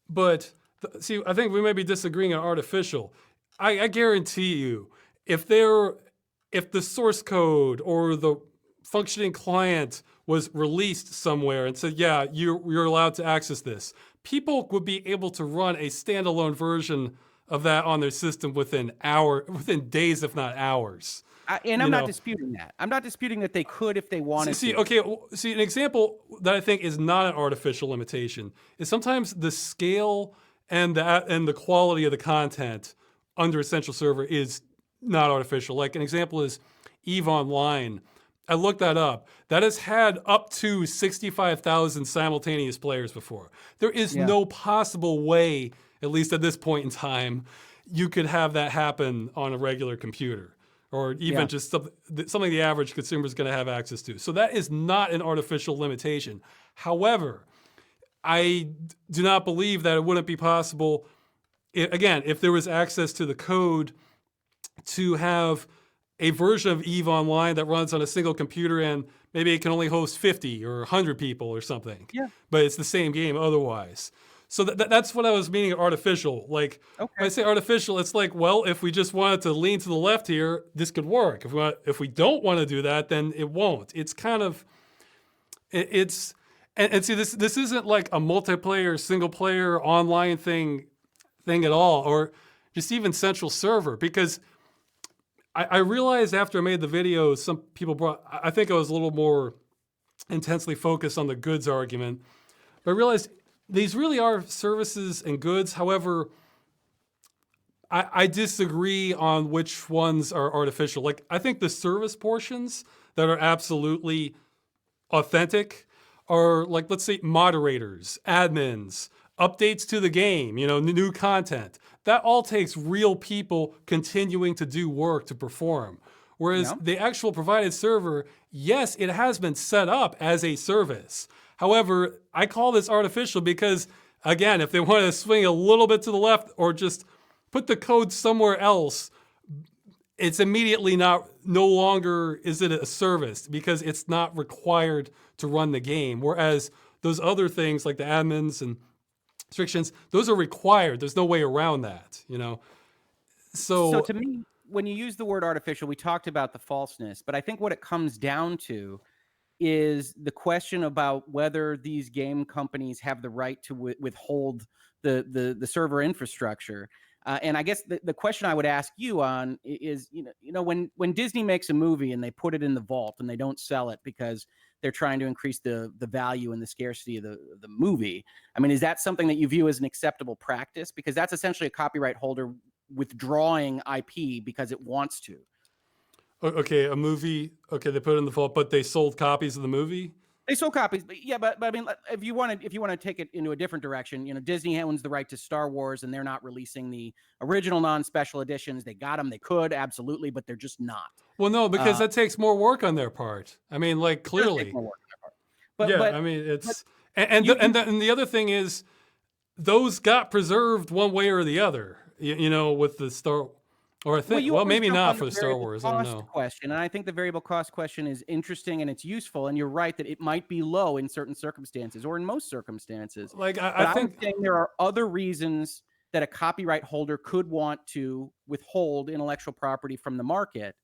but see, I think we may be disagreeing on artificial. I guarantee you, if the source code or the functioning client was released somewhere and said, yeah, you're allowed to access this, people would be able to run a standalone version of that on their system within days, if not hours. And I'm not disputing that. I'm not disputing that they could if they wanted to. Okay, see, an example that I think is not an artificial limitation is sometimes the scale and the quality of the content under Essential Server is not artificial. Like an example is EVE Online. I looked that up. That has had up to 65,000 simultaneous players before. There is no possible way, at least at this point in time, you could have that happen on a regular computer, or even just something the average consumer is going to have access to. So that is not an artificial limitation. However, I do not believe that it wouldn't be possible, again, if there was access to the code, to have a version of EVE Online that runs on a single computer and maybe it can only host 50 or 100 people or something. Yeah. But it's the same game otherwise. So that's what I was meaning artificial. Like, when I say artificial, it's like, well, if we just wanted to lean to the left here, this could work. If we don't want to do that, then it won't. It's kind of, and see, this isn't like a multiplayer, single player, online thing at all, or just even central server, because I realized after I made the video, some people I think I was a little more intensely focused on the goods argument, but I realized these really are services and goods. However, I disagree on which ones are artificial. Like, I think the service portions that are absolutely authentic are, like, let's say moderators, admins, updates to the game, new content. That all takes real people continuing to do work to perform. Whereas the actual provided server, yes, it has been set up as a service. However, I call this artificial because, again, if they want to swing a little bit to the left or just put the code somewhere else, it's immediately no longer is it a service because it's not required to run the game. Whereas those other things like the admins and restrictions, those are required. There's no way around that, So to me, when you use the word artificial, we talked about the falseness, but I think what it comes down to is the question about whether these game companies have the right to withhold the server infrastructure. And I guess the question I would ask you on is, when Disney makes a movie and they put it in the vault and they don't sell it because they're trying to increase the value and the scarcity of the movie. I mean, is that something that you view as an acceptable practice? Because that's essentially a copyright holder withdrawing IP because it wants to. Okay, a movie. Okay, they put it in the vault, but they sold copies of the movie. They sold copies, but I mean, if you want to take it into a different direction, Disney owns the right to Star Wars, and they're not releasing the original non-special editions. They got them, they could absolutely, but they're just not. Well, no, because that takes more work on their part. I mean, like clearly. More work on their part. I mean, it's and the other thing is, those got preserved one way or the other. with the Star, or I think, you well, always maybe jump not on for the the Star variable Wars. I don't cost know. question, and I think the variable cost question is interesting and it's useful. And you're right that it might be low in certain circumstances or in most circumstances. Like, I But I was think, saying there are other reasons that a copyright holder could want to withhold intellectual property from the market.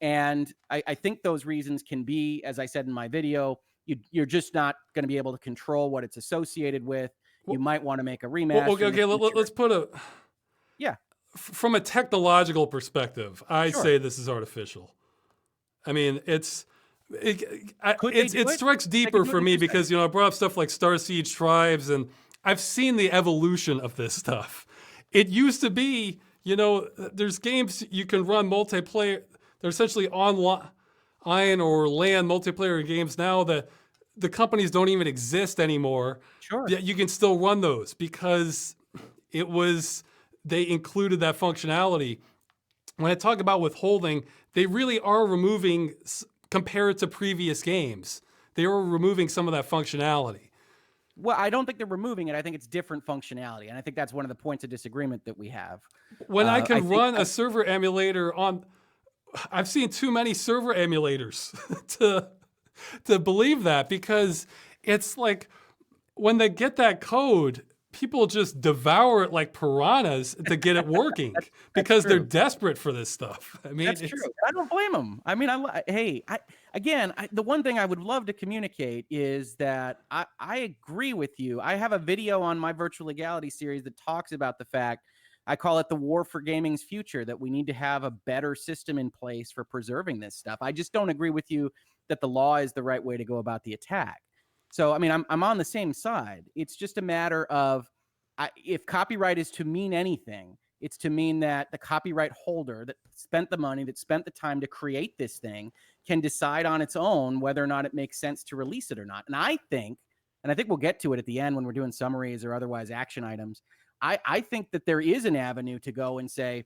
And I think those reasons can be, as I said in my video, you're just not going to be able to control what it's associated with. You might want to make a remaster. okay, let's put Yeah, from a technological perspective, I sure. say this is artificial. I mean, it Could they do it? strikes They deeper could do for it, me interesting. because, I brought up stuff like Star Siege Tribes, and I've seen the evolution of this stuff. It used to be, there's games you can run multiplayer. They're essentially online or LAN multiplayer games now that the companies don't even exist anymore. Sure. Yet you can still run those because they included that functionality. When I talk about withholding, they really are removing, compared to previous games, they are removing some of that functionality. Well, I don't think they're removing it. I think it's different functionality. And I think that's one of the points of disagreement that we have. When I can run a server emulator I've seen too many server emulators to believe that, because it's like when they get that code, people just devour it like piranhas to get it working because they're desperate for this stuff. I mean, that's true. I don't blame them. I mean, the one thing I would love to communicate is that I agree with you. I have a video on my Virtual Legality series that talks about the fact, I call it the war for gaming's future, that we need to have a better system in place for preserving this stuff. I just don't agree with you that the law is the right way to go about the attack. So, I mean, I'm on the same side. It's just a matter of, if copyright is to mean anything, it's to mean that the copyright holder that spent the money, that spent the time to create this thing, can decide on its own whether or not it makes sense to release it or not. And I think we'll get to it at the end when we're doing summaries or otherwise action items. I think that there is an avenue to go and say,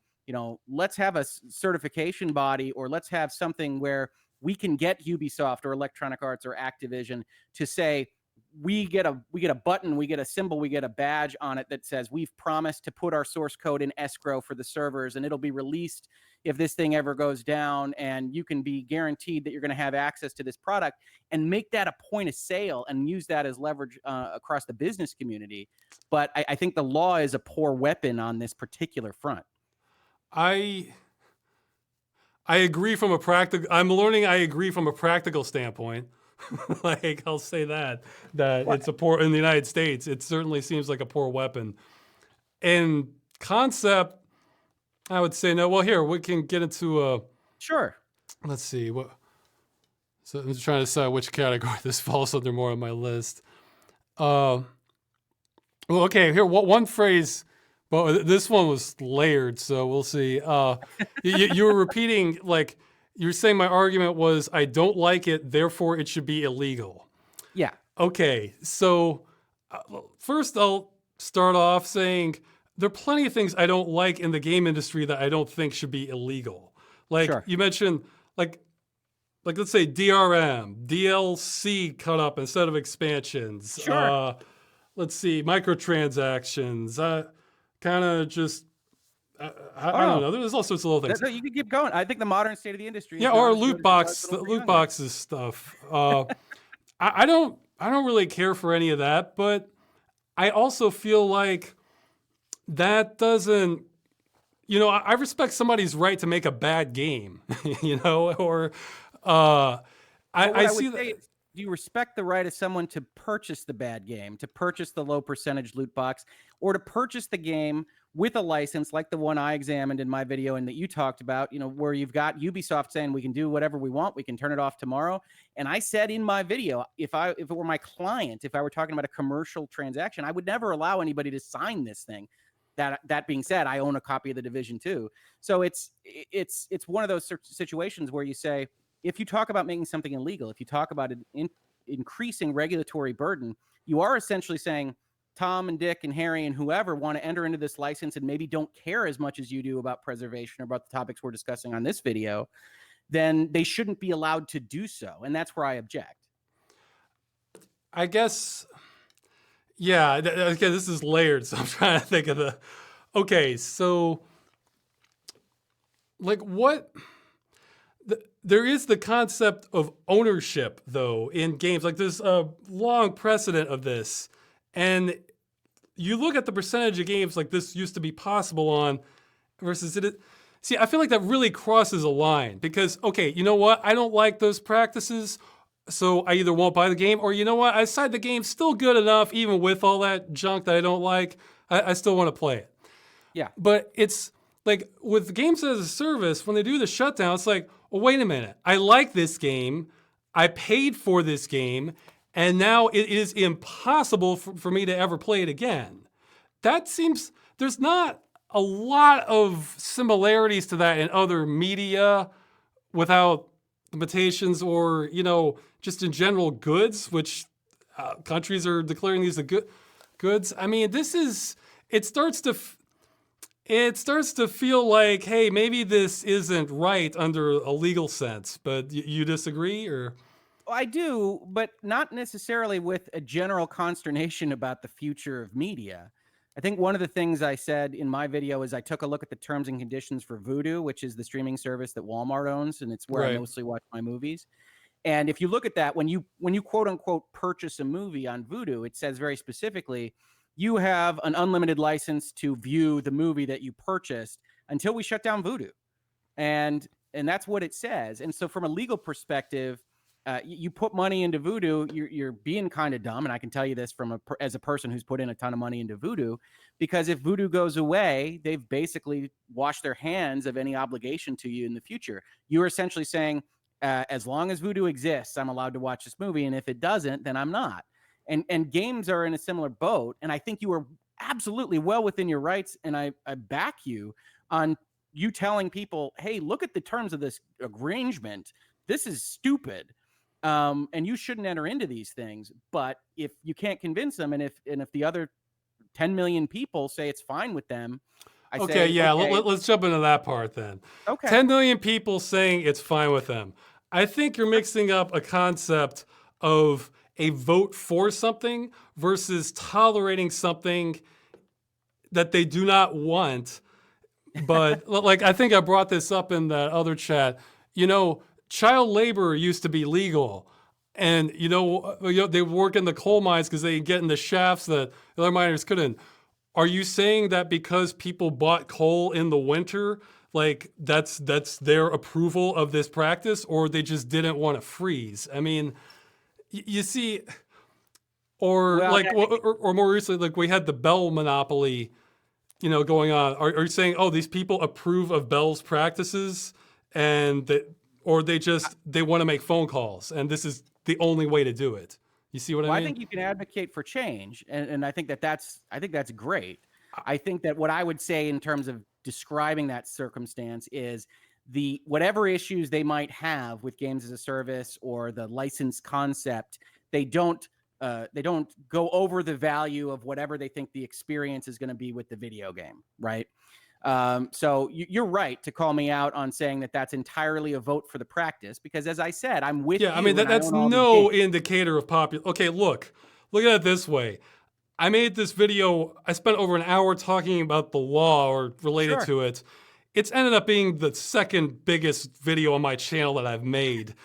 let's have a certification body, or let's have something where we can get Ubisoft or Electronic Arts or Activision to say, we get a button, we get a symbol, we get a badge on it that says we've promised to put our source code in escrow for the servers, and it'll be released if this thing ever goes down, and you can be guaranteed that you're going to have access to this product, and make that a point of sale and use that as leverage across the business community. But I think the law is a poor weapon on this particular front. I agree from a practical. I'm learning. I agree from a practical standpoint. Like, I'll say that it's a poor, in the United States, it certainly seems like a poor weapon. In concept, I would say no. Well, here we can get into sure. Let's see what. So I'm just trying to decide which category this falls under more on my list. Well, okay. Here, one phrase. Well, this one was layered, so we'll see. You were repeating, like, you were saying my argument was I don't like it, therefore it should be illegal. Yeah. Okay, so first I'll start off saying there are plenty of things I don't like in the game industry that I don't think should be illegal. Like, you mentioned, like let's say DRM, DLC cut up instead of expansions. Sure. Let's see, microtransactions. Kind of just. I don't know. There's all sorts of little things. You can keep going. I think the modern state of the industry. Yeah, or loot boxes stuff. I don't really care for any of that, but I also feel like that doesn't. I respect somebody's right to make a bad game. Or I see that. Do you respect the right of someone to purchase the bad game, to purchase the low percentage loot box, or to purchase the game with a license like the one I examined in my video and that you talked about, where you've got Ubisoft saying we can do whatever we want, we can turn it off tomorrow. And I said in my video, if it were my client, if I were talking about a commercial transaction, I would never allow anybody to sign this thing. That being said, I own a copy of the Division 2. So it's one of those situations where you say, if you talk about making something illegal, if you talk about increasing regulatory burden, you are essentially saying Tom and Dick and Harry and whoever want to enter into this license and maybe don't care as much as you do about preservation or about the topics we're discussing on this video, then they shouldn't be allowed to do so. And that's where I object. I guess, yeah, okay, this is layered, so I'm trying to think of Okay, so like what there is the concept of ownership though in games. Like there's a long precedent of this. And you look at the percentage of games like this used to be possible on versus it. See, I feel like that really crosses a line because, okay, you know what? I don't like those practices. So I either won't buy the game or you know what? I decide the game's still good enough, even with all that junk that I don't like. I still want to play it. Yeah. But it's like with games as a service, when they do the shutdown, it's like, well, wait a minute. I like this game. I paid for this game. And now it is impossible for me to ever play it again. That seems, there's not a lot of similarities to that in other media without limitations or, you know, just in general goods, which countries are declaring these the goods. I mean, this is, it starts to feel like, hey, maybe this isn't right under a legal sense, but you disagree or? I do, but not necessarily with a general consternation about the future of media. I think one of the things I said in my video is I took a look at the terms and conditions for Vudu, which is the streaming service that Walmart owns, and it's where I Right. mostly watch my movies. And if you look at that, when you quote unquote purchase a movie on Vudu, it says very specifically, you have an unlimited license to view the movie that you purchased until we shut down Vudu. And that's what it says. And so from a legal perspective, you put money into Vudu, you're being kind of dumb, and I can tell you this from as a person who's put in a ton of money into Vudu, because if Vudu goes away, they've basically washed their hands of any obligation to you in the future. You're essentially saying, as long as Vudu exists, I'm allowed to watch this movie, and if it doesn't, then I'm not. And games are in a similar boat, and I think you are absolutely well within your rights, and I back you on you telling people, hey, look at the terms of this arrangement. This is stupid. And you shouldn't enter into these things. But if you can't convince them, and if the other 10 million people say it's fine with them, I Okay, say, yeah, okay, let's jump into that part then. okay. 10 million people saying it's fine with them. I think you're mixing up a concept of a vote for something versus tolerating something that they do not want. But like, I think I brought this up in that other chat. You know, child labor used to be legal. And, you know they work in the coal mines because they get in the shafts that other miners couldn't. Are you saying that because people bought coal in the winter, like that's their approval of this practice, or they just didn't want to freeze? I mean, you see, or Well, like, or more recently, like we had the Bell monopoly, you know, going on. Are you saying, oh, these people approve of Bell's practices, and that, or they want to make phone calls, and this is the only way to do it? You see what well, I I mean? think you can advocate for change, and I think that's great. I think that what I would say in terms of describing that circumstance is the whatever issues they might have with games as a service or the license concept, they don't go over the value of whatever they think the experience is going to be with the video game, right? So you're right to call me out on saying that that's entirely a vote for the practice, because as I said, I'm with Yeah, you. I mean And I that's own all these no games. indicator of popular. Okay, look at it this way. I made this video. I spent over an hour talking about the law or related Sure. to it. It's ended up being the second biggest video on my channel that I've made.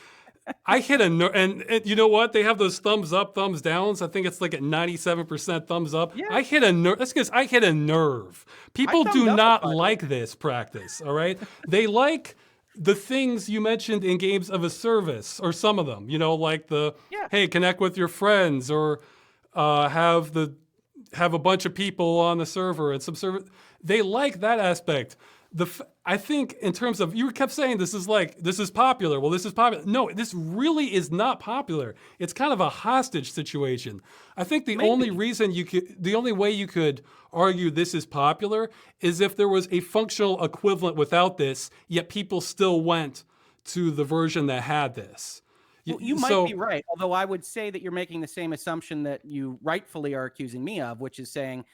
I hit a nerve, and you know what? They have those thumbs up, thumbs downs. I think it's like at 97% thumbs up. Yeah. I hit a nerve. That's because I hit a nerve. I People thumbed do up it, not by the way. like this practice, all right? They like the things you mentioned in games of a service, or some of them, you know, like the, Yeah. hey, connect with your friends, or have a bunch of people on the server and some server. They like that aspect. I think in terms of, you kept saying this is popular. Well, this is popular. No, this really is not popular. It's kind of a hostage situation. I think the only Maybe. reason the only way you could argue this is popular is if there was a functional equivalent without this, yet people still went to the version that had this. Well, you might be right, although I would say that you're making the same assumption that you rightfully are accusing me of, which is saying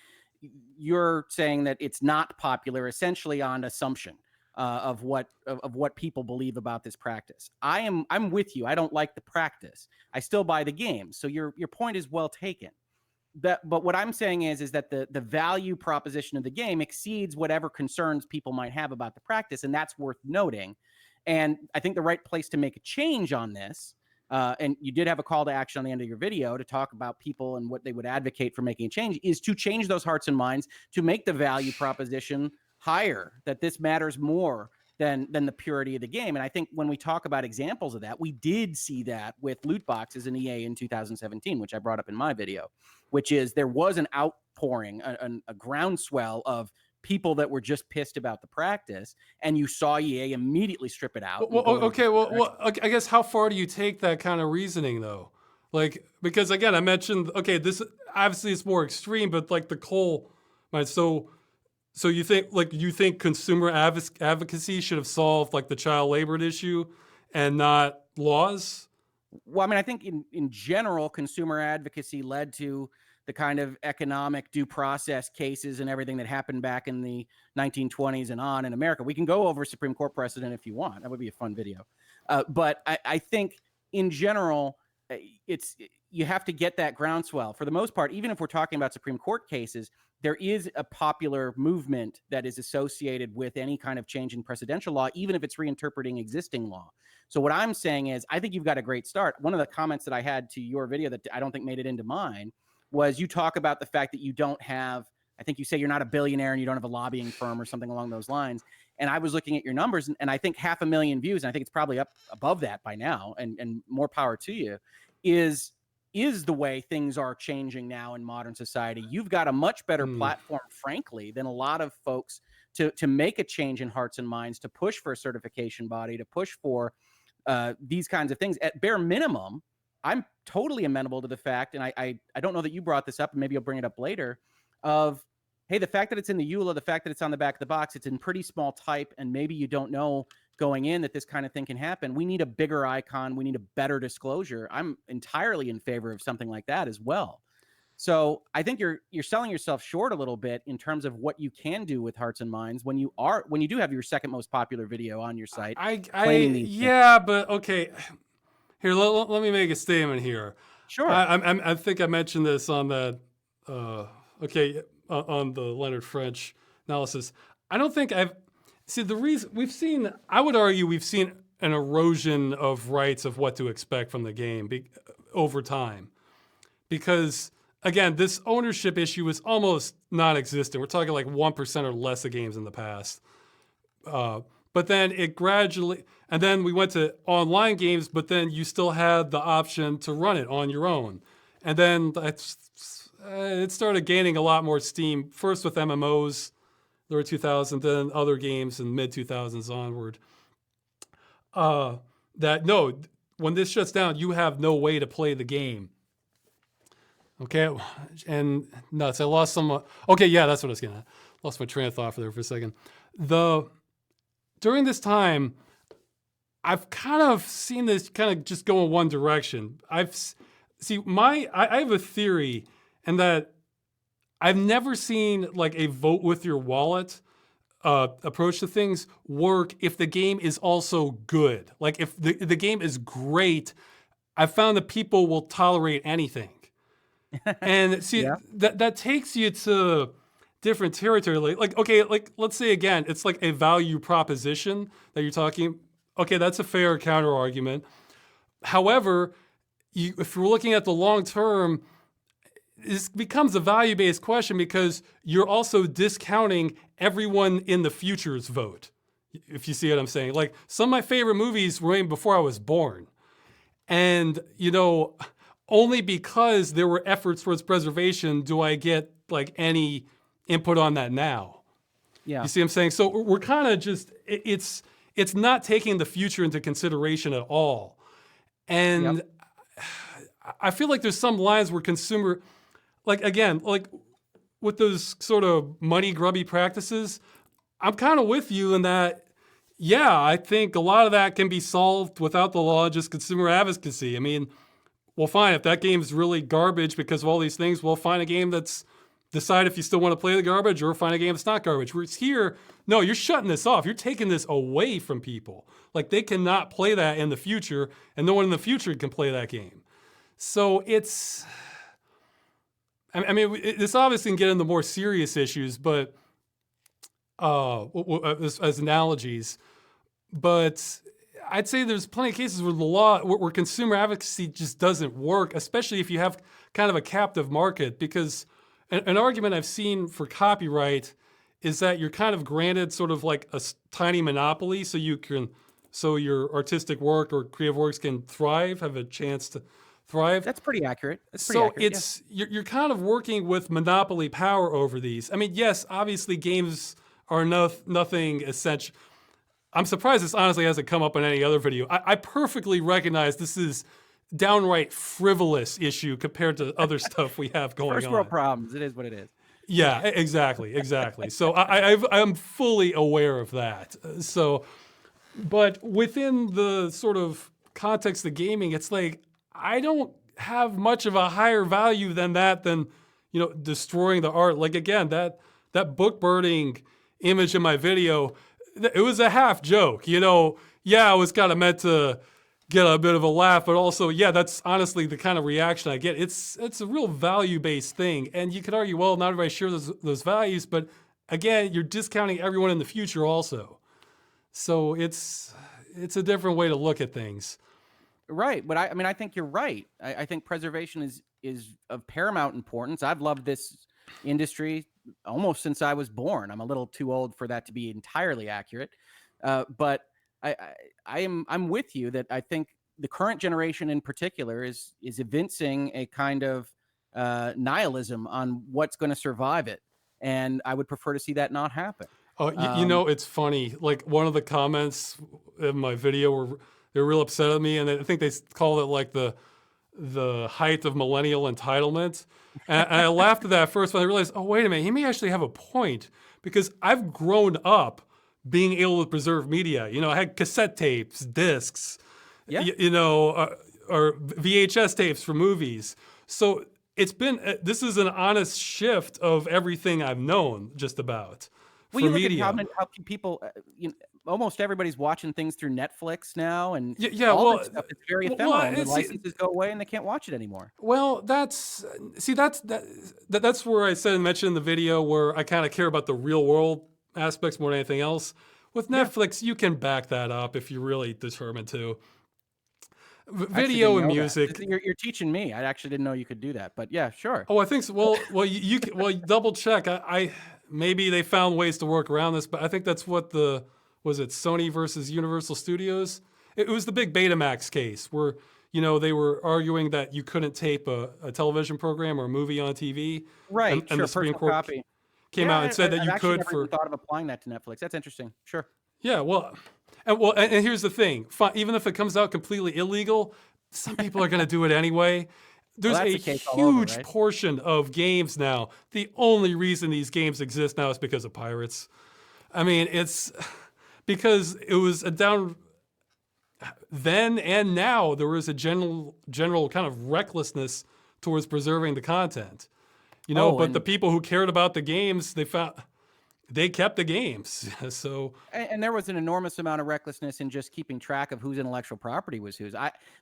you're saying that it's not popular, essentially on assumption of what people believe about this practice. I'm with you. I don't like the practice. I still buy the game. So your point is well taken. but what I'm saying is that the value proposition of the game exceeds whatever concerns people might have about the practice, and that's worth noting. And I think the right place to make a change on this, and you did have a call to action on the end of your video to talk about people and what they would advocate for making a change, is to change those hearts and minds to make the value proposition higher, that this matters more than the purity of the game. And I think when we talk about examples of that, we did see that with loot boxes in EA in 2017, which I brought up in my video, which is there was an outpouring, a groundswell of people that were just pissed about the practice, and you saw EA immediately strip it out. I guess how far do you take that kind of reasoning though? Like, because again, I mentioned, okay, this obviously is more extreme, but like the coal mine. So you think consumer advocacy should have solved like the child labor issue and not laws? Well, I mean, I think in general, consumer advocacy led to the kind of economic due process cases and everything that happened back in the 1920s and on in America. We can go over Supreme Court precedent if you want. That would be a fun video. But I think in general, you have to get that groundswell. For the most part, even if we're talking about Supreme Court cases, there is a popular movement that is associated with any kind of change in precedential law, even if it's reinterpreting existing law. So what I'm saying is, I think you've got a great start. One of the comments that I had to your video that I don't think made it into mine was you talk about the fact that you don't have, I think you say you're not a billionaire and you don't have a lobbying firm or something along those lines. And I was looking at your numbers, and I think 500,000 views, and I think it's probably up above that by now, and more power to you, is the way things are changing now in modern society. You've got a much better platform, frankly, than a lot of folks to make a change in hearts and minds, to push for a certification body, to push for these kinds of things. At bare minimum, I'm totally amenable to the fact, and I don't know that you brought this up, and maybe you'll bring it up later, of, hey, the fact that it's in the EULA, the fact that it's on the back of the box, it's in pretty small type, and maybe you don't know going in that this kind of thing can happen. We need a bigger icon. We need a better disclosure. I'm entirely in favor of something like that as well. So I think you're selling yourself short a little bit in terms of what you can do with hearts and minds when you do have your second most popular video on your site. But okay. Here, let me make a statement here. Sure. I think I mentioned this on the on the Leonard French analysis. I don't think the reason I would argue we've seen an erosion of rights of what to expect from the game over time, because again, this ownership issue is almost non-existent. We're talking like 1% or less of games in the past. But then it gradually, and then we went to online games, but then you still had the option to run it on your own. And then it started gaining a lot more steam, first with MMOs, the early 2000s, then other games in mid-2000s onward. When this shuts down, you have no way to play the game. Okay, and nuts. I lost some. Okay, yeah, that's what I was getting at. Lost my train of thought there for a second. During this time, I've kind of seen this kind of just go in one direction. I have a theory, and that I've never seen like a vote with your wallet approach to things work if the game is also good. Like if the game is great, I've found that people will tolerate anything. And see, that takes you to different territory. Like let's say again, it's like a value proposition that you're talking. Okay, that's a fair counter argument. However, if you're looking at the long term, this becomes a value-based question because you're also discounting everyone in the future's vote. If you see what I'm saying, like some of my favorite movies were made before I was born, and only because there were efforts towards preservation do I get like any input on that now. Yeah. You see what I'm saying? So we're kind of just, it's not taking the future into consideration at all. And I feel like there's some lines where consumer, like again, like with those sort of money grubby practices, I'm kind of with you in that, yeah, I think a lot of that can be solved without the law, just consumer advocacy. I mean, well, fine, if that game's really garbage because of all these things, we'll find a game that's decide if you still want to play the garbage or find a game that's not garbage. Whereas here, no, you're shutting this off. You're taking this away from people. Like they cannot play that in the future, and no one in the future can play that game. So it's, I mean, this obviously can get into more serious issues, but as analogies. But I'd say there's plenty of cases where the law, where consumer advocacy just doesn't work, especially if you have kind of a captive market. Because an argument I've seen for copyright is that you're kind of granted sort of like a tiny monopoly, so your artistic work or creative works can thrive, have a chance to thrive. That's pretty accurate. That's pretty accurate. You're kind of working with monopoly power over these. I mean, yes, obviously games are nothing essential. I'm surprised this honestly hasn't come up in any other video. I perfectly recognize this is downright frivolous issue compared to other stuff we have going on. First world problems. It is what it is. Yeah, exactly. So I'm fully aware of that. So, but within the sort of context of gaming, it's like, I don't have much of a higher value than that, than, destroying the art. Like, again, that book burning image in my video, it was a half joke, I was kind of meant to get a bit of a laugh, but also, yeah, that's honestly the kind of reaction I get. It's a real value-based thing. And you could argue, well, not everybody shares those values, but again, you're discounting everyone in the future also. So it's a different way to look at things. Right, but I think you're right. I think preservation is of paramount importance. I've loved this industry almost since I was born. I'm a little too old for that to be entirely accurate, but I'm with you that I think the current generation in particular is evincing a kind of nihilism on what's going to survive it, and I would prefer to see that not happen. Oh, it's funny. Like, one of the comments in my video were, they're real upset at me, and I think they called it like the height of millennial entitlement. And I laughed at that first, but I realized, oh, wait a minute, he may actually have a point, because I've grown up being able to preserve media. I had cassette tapes, discs, Yeah. Or VHS tapes for movies. So it's been, this is an honest shift of everything I've known just about. Well, you look at how people, almost everybody's watching things through Netflix now, and all that stuff is very ephemeral. And the licenses go away, and they can't watch it anymore. Well, that's where I said and mentioned in the video where I kind of care about the real world aspects more than anything else. With Netflix, you can back that up if you're really determined to. Video and music. You're teaching me. I actually didn't know you could do that, but yeah, sure. Oh, I think so. Well, you double check. I maybe they found ways to work around this, but I think that's what was it Sony versus Universal Studios? It was the big Betamax case where, they were arguing that you couldn't tape a television program or a movie on TV. Right, and the Supreme Court copy. came out and said that you could. Never thought of applying that to Netflix. That's interesting. Sure. Yeah, and here's the thing. Even if it comes out completely illegal, some people are going to do it anyway. There's a huge portion of games now. The only reason these games exist now is because of pirates. I mean, it's because it was a down then and now. There was a general kind of recklessness towards preserving the content, But the people who cared about the games, they kept the games. So, and there was an enormous amount of recklessness in just keeping track of whose intellectual property was whose.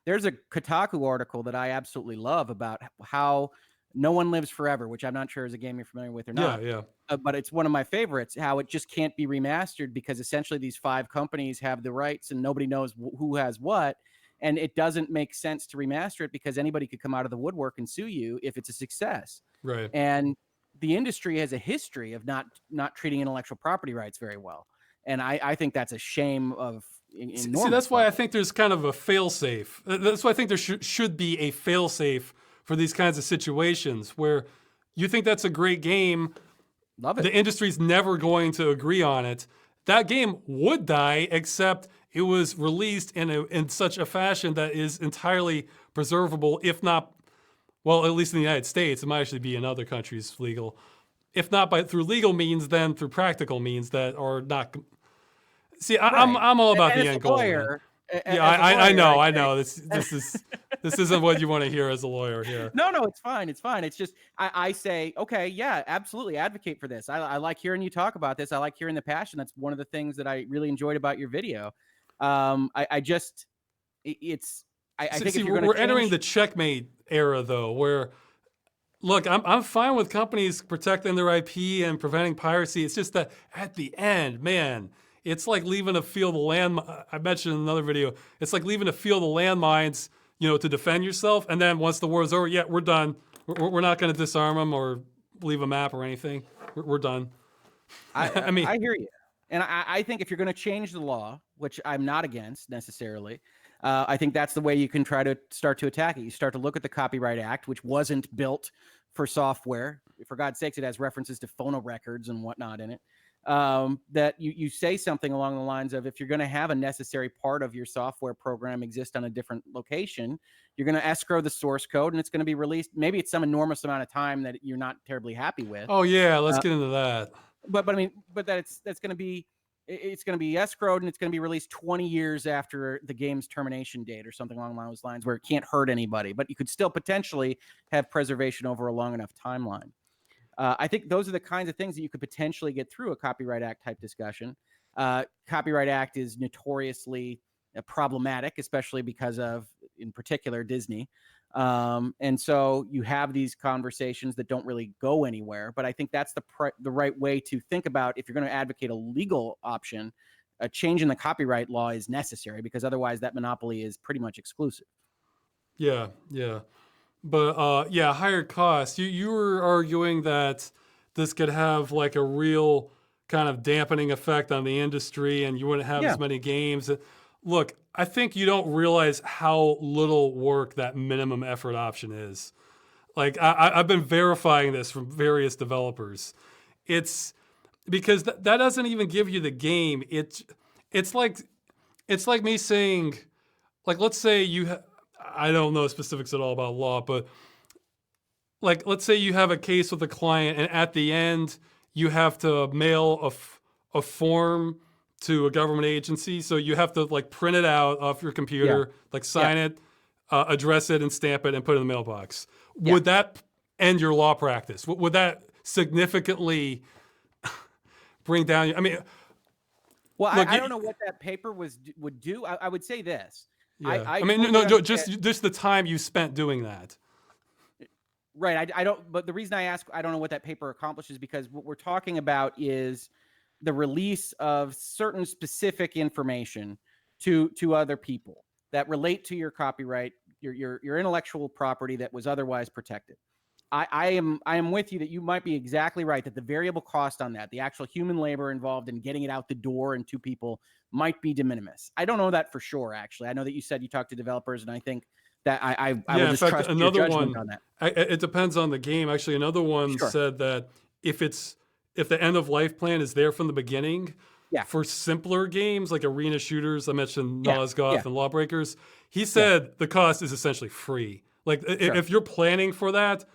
There's a Kotaku article that I absolutely love about how No One Lives Forever, which I'm not sure is a game you're familiar with or not. Yeah. But it's one of my favorites, how it just can't be remastered because essentially these 5 companies have the rights and nobody knows who has what. And it doesn't make sense to remaster it because anybody could come out of the woodwork and sue you if it's a success. Right. And the industry has a history of not treating intellectual property rights very well. And I think that's a shame of enormous. See, that's why I think there's kind of a fail-safe. That's why I think there should be a fail-safe for these kinds of situations where you think that's a great game. Love it. The industry's never going to agree on it. That game would die, except it was released in such a fashion that is entirely preservable, if not, well, at least in the United States. It might actually be in other countries legal. If not through legal means, then through practical means that are not. See, I'm all about the end goal. Yeah, I know. This isn't what you want to hear as a lawyer here. No, it's fine. It's just I say, okay, yeah, absolutely, advocate for this. I like hearing you talk about this. I like hearing the passion. That's one of the things that I really enjoyed about your video. I think if you're going to we're entering the checkmate era though, where Look, I'm fine with companies protecting their IP and preventing piracy. It's just that at the end, man, it's like leaving a field of land. I mentioned in another video, it's like leaving a field of landmines, to defend yourself. And then once the war's over, yeah, we're done. We're not going to disarm them or leave a map or anything. We're done. I mean, I hear you. And I think if you're going to change the law, which I'm not against necessarily, I think that's the way you can try to start to attack it. You start to look at the Copyright Act, which wasn't built for software. For God's sakes, it has references to phonorecords and whatnot in it. That you say something along the lines of, if you're going to have a necessary part of your software program exist on a different location, you're going to escrow the source code and it's going to be released. Maybe it's some enormous amount of time that you're not terribly happy with. oh yeah, let's get into that. But I mean, but that's going to be, it's going to be escrowed and it's going to be released 20 years after the game's termination date or something along those lines, where it can't hurt anybody, but you could still potentially have preservation over a long enough timeline. I think those are the kinds of things that you could potentially get through a Copyright Act type discussion. Copyright Act is notoriously problematic, especially because of, in particular, Disney. And so you have these conversations that don't really go anywhere. But I think that's the right way to think about, if you're going to advocate a legal option, a change in the copyright law is necessary, because otherwise that monopoly is pretty much exclusive. Yeah, yeah. But yeah, higher costs. You were arguing that this could have like a real kind of dampening effect on the industry, and you wouldn't have as many games. Look, I think you don't realize how little work that minimum effort option is. Like I've been verifying this from various developers. It's because that doesn't even give you the game. It's like me saying, like, let's say I don't know specifics at all about law, but like, let's say you have a case with a client, and at the end you have to mail a form to a government agency. So you have to like print it out off your computer, like sign it, address it and stamp it and put it in the mailbox. Would that end your law practice? Would that significantly bring down, I mean, well, look, I don't know what that paper would do. I would say this. Yeah. I mean, no, just the time you spent doing that. Right. I don't, but the reason I ask, I don't know what that paper accomplishes, because what we're talking about is the release of certain specific information to other people that relate to your copyright, your intellectual property that was otherwise protected. I am with you that you might be exactly right, that the variable cost on that, the actual human labor involved in getting it out the door and to people, might be de minimis. I don't know that for sure, actually. I know that you said you talked to developers, and I think that I would just trust your judgment on that. It depends on the game. Actually, another one said that if the end of life plan is there from the beginning, for simpler games like arena shooters, I mentioned Nosgoth and Lawbreakers, he said the cost is essentially free. Like if you're planning for that,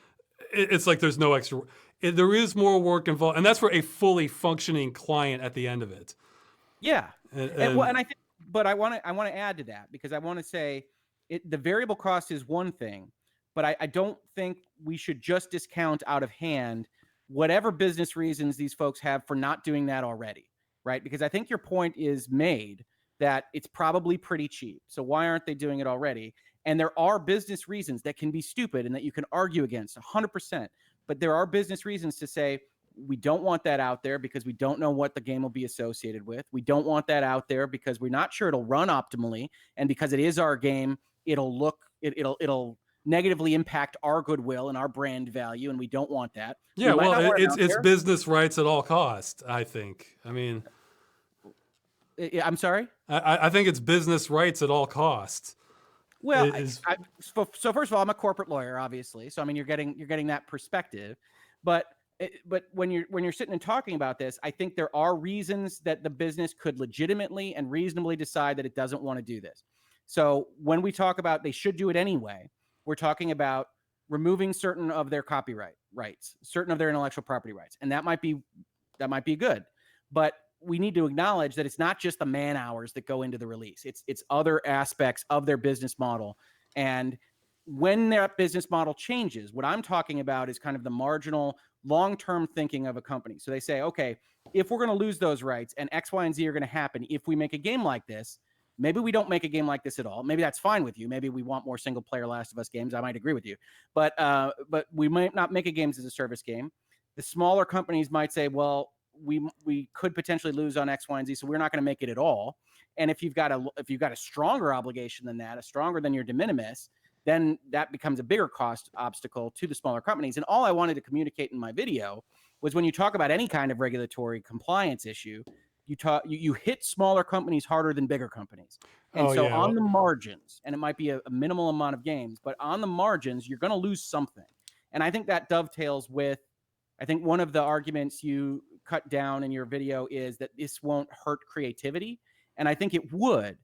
it's like there's no extra. There is more work involved, and that's for a fully functioning client at the end of it. Yeah, and I think, but I want to add to that, because I want to say the variable cost is one thing, but I don't think we should just discount out of hand whatever business reasons these folks have for not doing that already, right? Because I think your point is made that it's probably pretty cheap. So why aren't they doing it already? And there are business reasons that can be stupid and that you can argue against 100%. But there are business reasons to say, we don't want that out there because we don't know what the game will be associated with. We don't want that out there because we're not sure it'll run optimally. And because it is our game, it'll negatively impact our goodwill and our brand value, and we don't want that. Yeah, well, it's business rights at all costs, I think. I mean, I'm sorry? I think it's business rights at all costs. Well, so first of all, I'm a corporate lawyer, obviously. So I mean, you're getting that perspective, but when you're sitting and talking about this, I think there are reasons that the business could legitimately and reasonably decide that it doesn't want to do this. So when we talk about they should do it anyway, we're talking about removing certain of their copyright rights, certain of their intellectual property rights, and that might be good, but we need to acknowledge that it's not just the man hours that go into the release. It's other aspects of their business model. And when that business model changes, what I'm talking about is kind of the marginal long-term thinking of a company. So they say, okay, if we're going to lose those rights and X, Y, and Z are going to happen if we make a game like this, Maybe we don't make a game like this at all. Maybe that's fine with you. Maybe we want more single player Last of Us games. I might agree with you, but we might not make a games as a service game. The smaller companies might say, well, we could potentially lose on X, Y, and Z, so we're not going to make it at all. And if you've got a stronger obligation than that, a stronger than your de minimis, then that becomes a bigger cost obstacle to the smaller companies. And all I wanted to communicate in my video was when you talk about any kind of regulatory compliance issue, you hit smaller companies harder than bigger companies. And on the margins, and it might be a minimal amount of games, but on the margins, you're going to lose something. And I think that dovetails with, I think one of the arguments you cut down in your video is that this won't hurt creativity. And I think it would,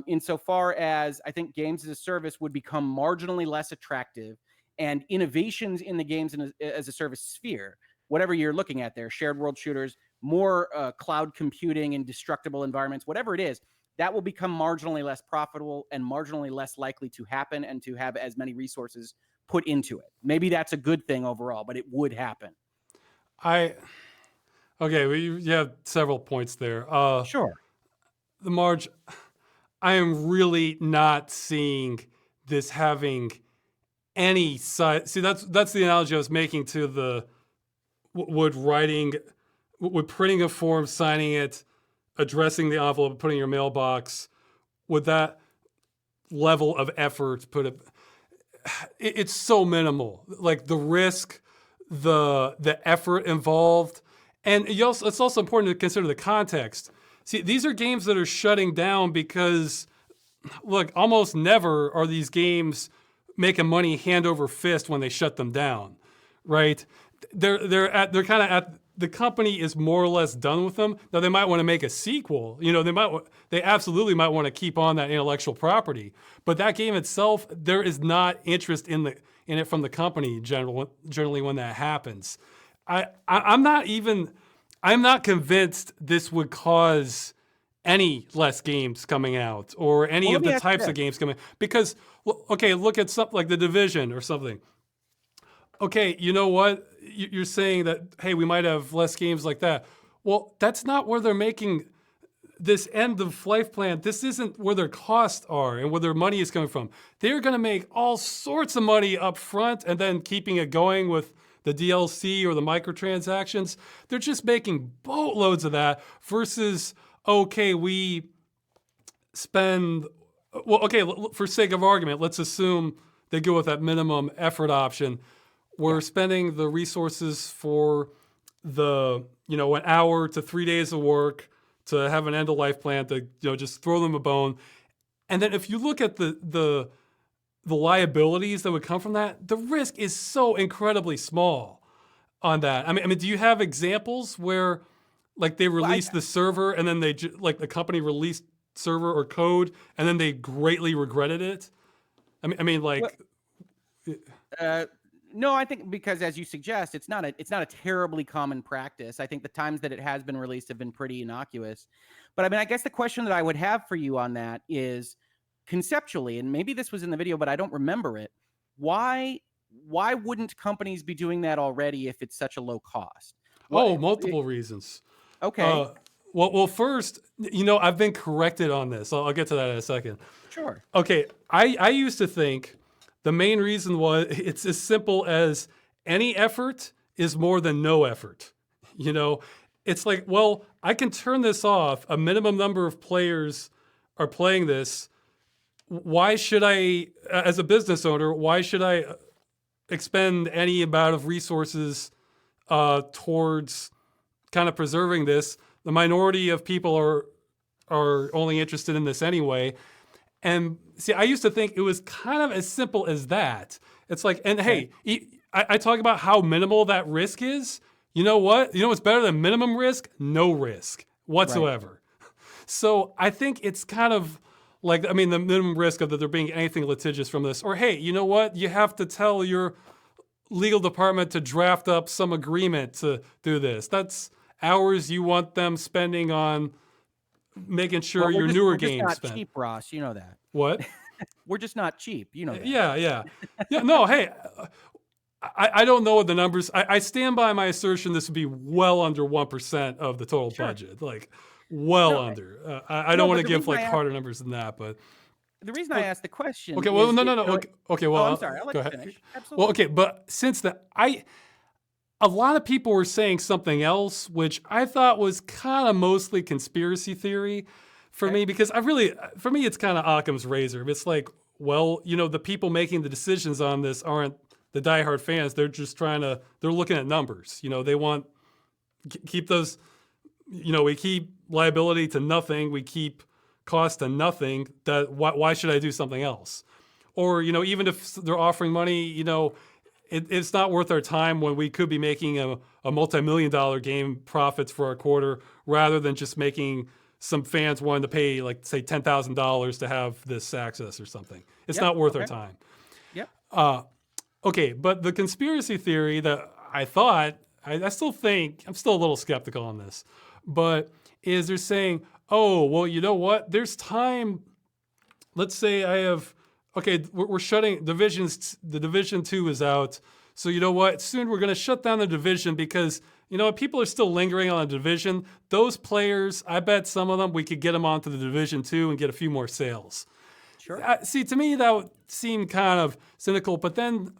insofar as I think games as a service would become marginally less attractive, and innovations in the games as a service sphere, whatever you're looking at there, shared world shooters, more cloud computing and destructible environments, whatever it is, that will become marginally less profitable and marginally less likely to happen and to have as many resources put into it. Maybe that's a good thing overall, but it would happen. Okay, well, you have several points there. Sure. The margin, I am really not seeing this having any side. See, that's the analogy I was making to the would printing a form, signing it, addressing the envelope, putting it in your mailbox, would that level of effort it's so minimal. Like the risk, the effort involved, and it's also important to consider the context. See, these are games that are shutting down because, look, almost never are these games making money hand over fist when they shut them down, right? They're kind of at, the company is more or less done with them. Now they might want to make a sequel. They absolutely might want to keep on that intellectual property. But that game itself, there is not interest in it from the company generally when that happens. I'm not convinced this would cause any less games coming out or any of the types of games coming. Because, okay, look at something like The Division or something. Okay, you know what? You're saying that, hey, we might have less games like that. Well, that's not where they're making this end of life plan. This isn't where their costs are and where their money is coming from. They're going to make all sorts of money up front and then keeping it going with the DLC or the microtransactions. They're just making boatloads of that versus, okay, we spend, well, okay, for sake of argument, let's assume they go with that minimum effort option. We're spending the resources for the, an hour to 3 days of work to have an end-of-life plan to, just throw them a bone. And then if you look at the liabilities that would come from that, the risk is so incredibly small on that. I mean, do you have examples where, like, they released the server and then the company released server or code and then they greatly regretted it? No, I think because, as you suggest, it's not a terribly common practice. I think the times that it has been released have been pretty innocuous. But I mean, I guess the question that I would have for you on that is, conceptually, and maybe this was in the video, but I don't remember it, why wouldn't companies be doing that already if it's such a low cost? Multiple reasons. Okay. Well, first, I've been corrected on this. I'll get to that in a second. Sure. Okay, I used to think the main reason was it's as simple as any effort is more than no effort. It's like, well, I can turn this off. A minimum number of players are playing this. Why should I, as a business owner, why should I expend any amount of resources towards kind of preserving this? The minority of people are only interested in this anyway. And see, I used to think it was kind of as simple as that. It's like, and hey, I talk about how minimal that risk is. You know what? You know what's better than minimum risk? No risk whatsoever. Right. So I think it's kind of like, the minimum risk of that there being anything litigious from this. Or hey, you know what? You have to tell your legal department to draft up some agreement to do this. That's hours you want them spending on making sure your newer games not cheap, Ross. You know that. What? We're just not cheap. You know that. Yeah. No, hey, I don't know what the numbers. I stand by my assertion. This would be well under 1% of the total budget. Like, well No, under. I no, don't want but to the give reason like harder numbers than that, but the reason I asked the question okay. Well, is, no. Okay. Well, oh, I'm sorry. I'll let go you ahead. finish. Well, Absolutely. okay. But since a lot of people were saying something else, which I thought was kind of mostly conspiracy theory for Okay. me, because for me, it's kind of Occam's razor. It's like, well, the people making the decisions on this aren't the diehard fans. They're just they're looking at numbers. They want, keep those, we keep liability to nothing. We keep cost to nothing. Why should I do something else? Or, even if they're offering money, it's not worth our time when we could be making a multi-million-dollar game profits for our quarter rather than just making some fans wanting to pay, like, say, $10,000 to have this access or something. It's Yep. not worth our Okay. time. Yep. Okay, but the conspiracy theory that I thought, I still think, I'm still a little skeptical on this, but is they're saying, oh, well, you know what? There's time. Let's say I have, okay, we're shutting divisions. The Division 2 is out. So you know what? Soon we're going to shut down the division because, people are still lingering on a division. Those players, I bet some of them, we could get them onto the Division 2 and get a few more sales. Sure. See, to me, that would seem kind of cynical, but then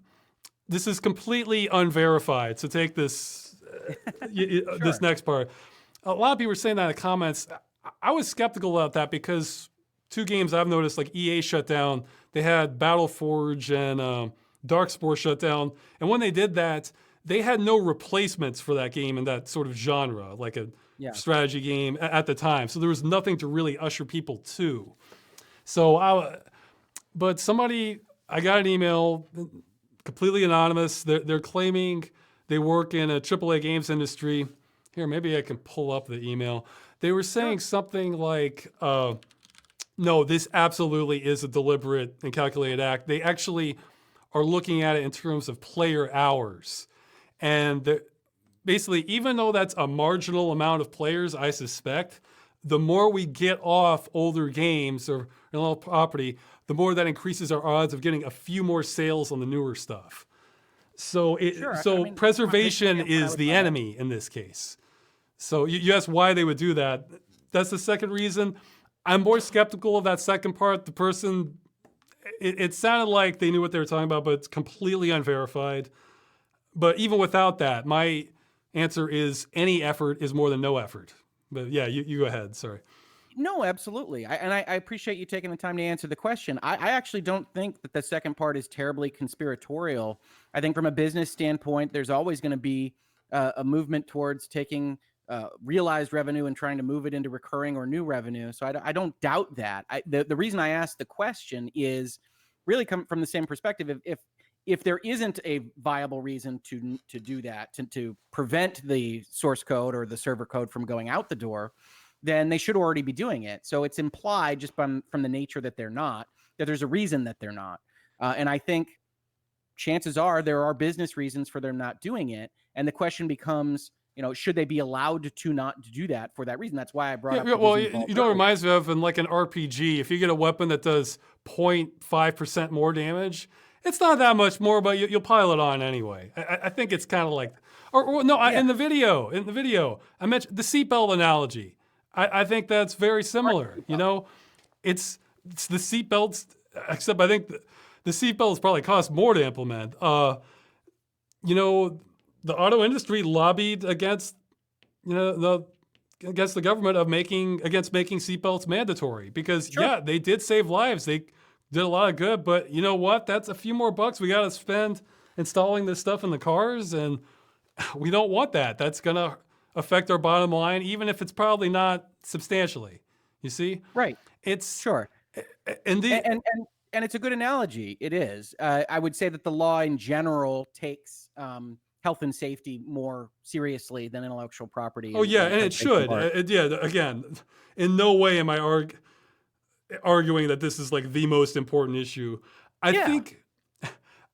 this is completely unverified. So take this, this next part. A lot of people were saying that in the comments. I was skeptical about that because 2 games I've noticed, like EA shut down. They had Battleforge and Darkspore shut down. And when they did that, they had no replacements for that game in that sort of genre, like a strategy game at the time. So there was nothing to really usher people to. So, but I got an email, completely anonymous. They're claiming they work in a AAA games industry. Here, maybe I can pull up the email. They were saying something like, no, this absolutely is a deliberate and calculated act. They actually are looking at it in terms of player hours. And basically, even though that's a marginal amount of players, I suspect, the more we get off older games or intellectual property, the more that increases our odds of getting a few more sales on the newer stuff. So, preservation is the enemy in this case. So you asked why they would do that. That's the second reason. I'm more skeptical of that second part. The person, it sounded like they knew what they were talking about, but it's completely unverified. But even without that, my answer is any effort is more than no effort. But yeah, you go ahead. Sorry. No, absolutely. I appreciate you taking the time to answer the question. I actually don't think that the second part is terribly conspiratorial. I think from a business standpoint, there's always going to be a movement towards taking realized revenue and trying to move it into recurring or new revenue. So I don't doubt that. The reason I asked the question is really come from the same perspective. If there isn't a viable reason to do that, to prevent the source code or the server code from going out the door, then they should already be doing it. So it's implied just from the nature that they're not, that there's a reason that they're not. And I think chances are there are business reasons for them not doing it. And the question becomes, should they be allowed to not do that for that reason? That's why I brought up. Well, you know what it reminds me of in like an RPG, if you get a weapon that does 0.5% more damage, it's not that much more, but you'll pile it on anyway. I think it's kind of like, in the video, I mentioned the seatbelt analogy. I think that's very similar. It's the seatbelts, except I think the seatbelts probably cost more to implement. The auto industry lobbied against, against the government against making seatbelts mandatory because they did save lives. They did a lot of good, but you know what? That's a few more bucks we got to spend installing this stuff in the cars, and we don't want that. That's gonna affect our bottom line, even if it's probably not substantially. You see? Right. It's sure. And it's a good analogy. It is. I would say that the law in general takes health and safety more seriously than intellectual property. Oh yeah, and it should. Again, in no way am I arguing that this is like the most important issue. I think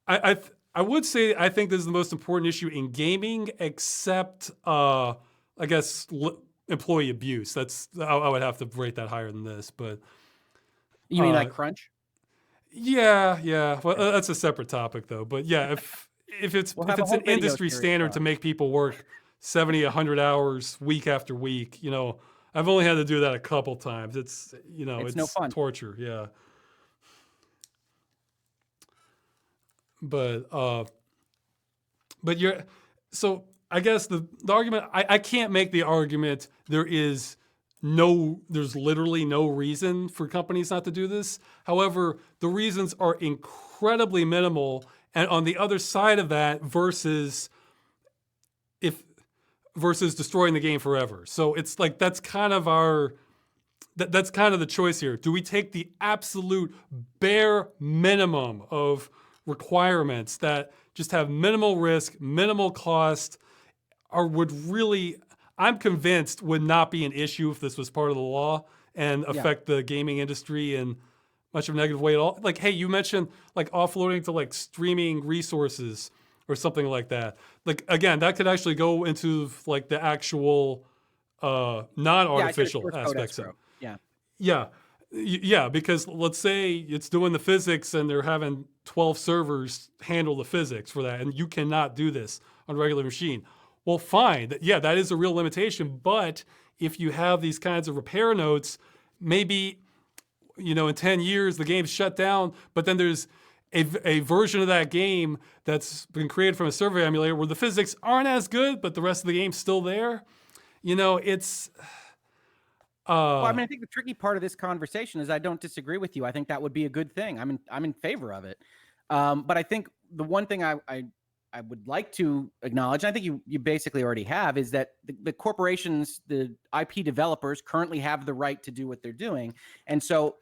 I would say I think this is the most important issue in gaming, except I guess employee abuse. I would have to rate that higher than this. But you mean like crunch? Yeah. Well, that's a separate topic though. But yeah, if it's an industry standard to make people work 70, 100 hours week after week, I've only had to do that a couple times. It's, It's no it's fun. torture. Yeah. But so I guess the argument, I can't make the argument there's literally no reason for companies not to do this. However, the reasons are incredibly minimal. And on the other side of that, versus destroying the game forever. So it's like, that's kind of that's kind of the choice here. Do we take the absolute bare minimum of requirements that just have minimal risk, minimal cost, or I'm convinced would not be an issue if this was part of the law and affect the gaming industry in much of a negative way at all? Like, hey, you mentioned like offloading to like streaming resources or something like that. Like, again, that could actually go into like the actual non-artificial aspects of it. Yeah, because let's say it's doing the physics and they're having 12 servers handle the physics for that, and you cannot do this on a regular machine. Well, fine. Yeah, that is a real limitation. But if you have these kinds of repair notes, maybe, in 10 years, the game's shut down, but then there's a version of that game that's been created from a server emulator where the physics aren't as good, but the rest of the game's still there. It's... Well, I think the tricky part of this conversation is I don't disagree with you. I think that would be a good thing. I'm in favor of it. But I think the one thing I would like to acknowledge, and I think you basically already have, is that the corporations, the IP developers currently have the right to do what they're doing. And so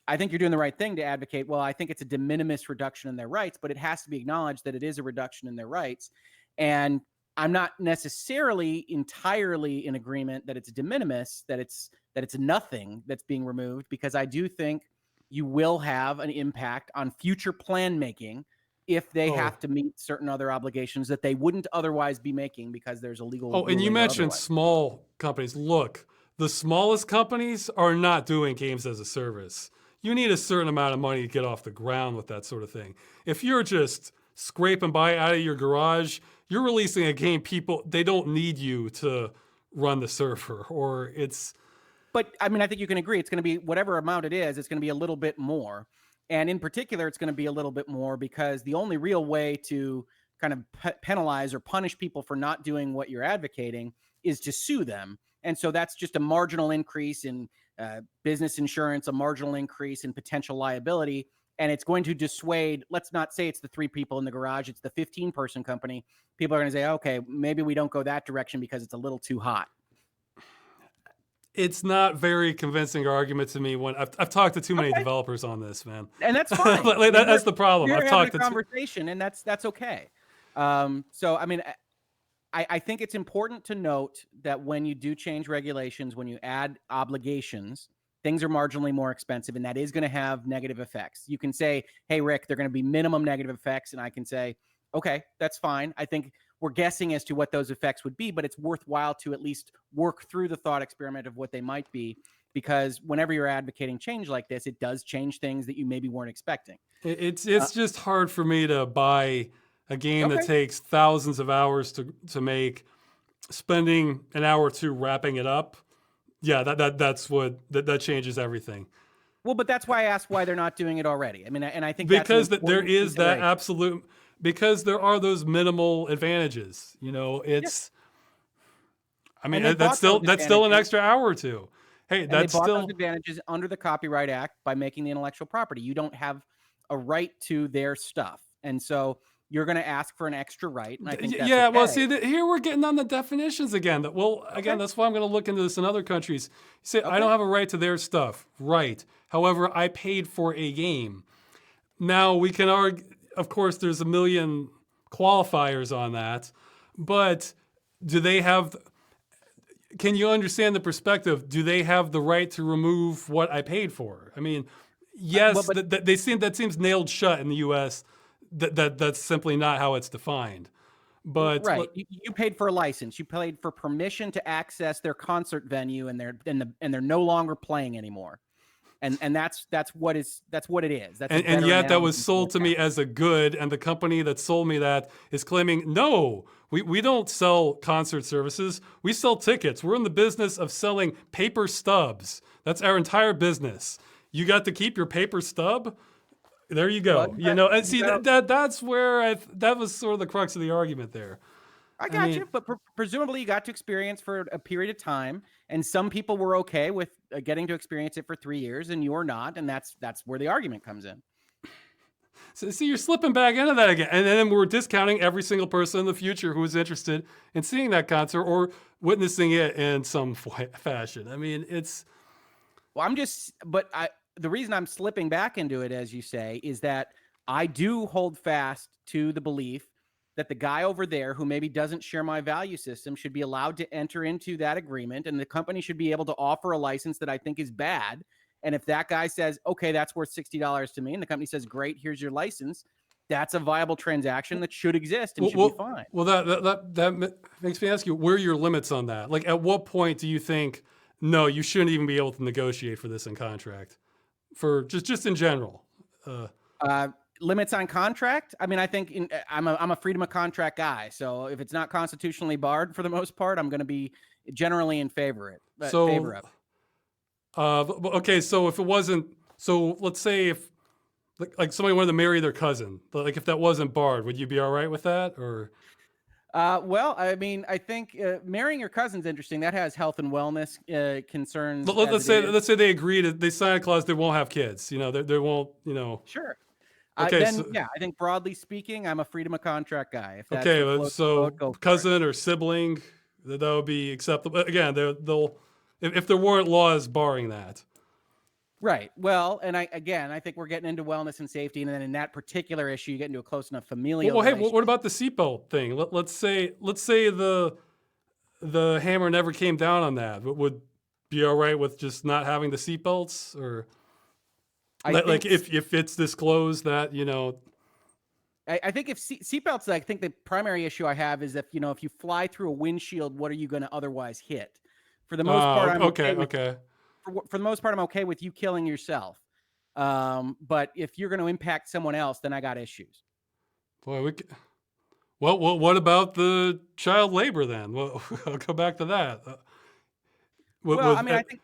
I think you're doing the right thing to advocate, well, I think it's a de minimis reduction in their rights, but it has to be acknowledged that it is a reduction in their rights. And I'm not necessarily entirely in agreement that it's a de minimis, that it's nothing that's being removed, because I do think you will have an impact on future plan making if they have to meet certain other obligations that they wouldn't otherwise be making because there's a legal. Oh, and you mentioned small companies. Look, the smallest companies are not doing games as a service. You need a certain amount of money to get off the ground with that sort of thing. If you're just scraping by out of your garage, you're releasing a game, they don't need you to run the server, or it's... But I think you can agree it's going to be whatever amount it is, it's going to be a little bit more. And in particular, it's going to be a little bit more because the only real way to kind of penalize or punish people for not doing what you're advocating is to sue them. And so that's just a marginal increase in business insurance, a marginal increase in potential liability. And it's going to dissuade, let's not say it's the 3 people in the garage, it's the 15-person company. People are going to say, okay, maybe we don't go that direction because it's a little too hot. It's not very convincing argument to me when I've talked to too many developers on this, man. And that's fine. That's the problem. I've talked to conversation, and that's okay. So I think it's important to note that when you do change regulations, when you add obligations, things are marginally more expensive, and that is going to have negative effects. You can say, hey, Rick, they're going to be minimum negative effects. And I can say, okay, that's fine. I think we're guessing as to what those effects would be, but it's worthwhile to at least work through the thought experiment of what they might be, because whenever you're advocating change like this, it does change things that you maybe weren't expecting. It's just hard for me to buy a game that takes thousands of hours to make, spending an hour or two wrapping it up. Yeah, that changes everything. Well, but that's why I asked why they're not doing it already. And I think because there is that absolute, because there are those minimal advantages. It's. That's still an extra hour or two. Hey, that's they bought still those advantages under the Copyright Act by making the intellectual property. You don't have a right to their stuff, and so you're going to ask for an extra right. And I think that's okay. Well, see, here we're getting on the definitions again. That's why I'm going to look into this in other countries. You say, I don't have a right to their stuff. Right. However, I paid for a game. Now, we can argue, of course, there's a million qualifiers on that, but can you understand the perspective? Do they have the right to remove what I paid for? Yes, that seems nailed shut in the U.S., that's simply not how it's defined. But right, you paid for a license. You paid for permission to access their concert venue, and they're no longer playing anymore. And that's what it is. That's a And better yet that was analogy sold to for me that. as a good, and the company that sold me that is claiming, no, we don't sell concert services. We sell tickets. We're in the business of selling paper stubs. That's our entire business. You got to keep your paper stub? There you Well, go. And see, gotta that's where that was sort of the crux of the argument there. I I got mean, you, but presumably you got to experience for a period of time, and some people were okay with getting to experience it for 3 years, and you're not, and that's where the argument comes in. so, see, you're slipping back into that again. And then we're discounting every single person in the future who is interested in seeing that concert or witnessing it in some fashion. I mean, it's... Well, the reason I'm slipping back into it, as you say, is that I do hold fast to the belief that the guy over there who maybe doesn't share my value system should be allowed to enter into that agreement, and the company should be able to offer a license that I think is bad. And if that guy says, okay, that's worth $60 to me, and the company says, great, here's your license, that's a viable transaction that should exist and should be fine. Well, that makes me ask you, where are your limits on that? Like, at what point do you think, no, you shouldn't even be able to negotiate for this in contract? For just in general. Limits on contract. I mean, I think I'm a freedom of contract guy. So if it's not constitutionally barred, for the most part, I'm going to be generally in favor of it. Okay, so if it wasn't, so let's say if like somebody wanted to marry their cousin, like if that wasn't barred, would you be all right with that, or? Well, I mean, I think marrying your cousin's interesting. That has health and wellness concerns. Let's say they agree to, they sign a clause, they won't have kids. They won't. Sure. Okay, I think broadly speaking, I'm a freedom of contract guy. If that's okay, so boat, cousin or sibling, that would be acceptable. Again, they'll if there weren't laws barring that. Right. Well, and I think we're getting into wellness and safety, and then in that particular issue, you get into a close enough familial. Well, hey, what about the seatbelt thing? Let's say the hammer never came down on that. Would be all right with just not having the seatbelts, or like if it's disclosed that I think if seatbelts, I think the primary issue I have is if you fly through a windshield, what are you going to otherwise hit? For the most part, I'm okay. For the most part, I'm okay with you killing yourself. But if you're going to impact someone else, then I got issues. Boy, what about the child labor then? Well, I'll go back to that. I think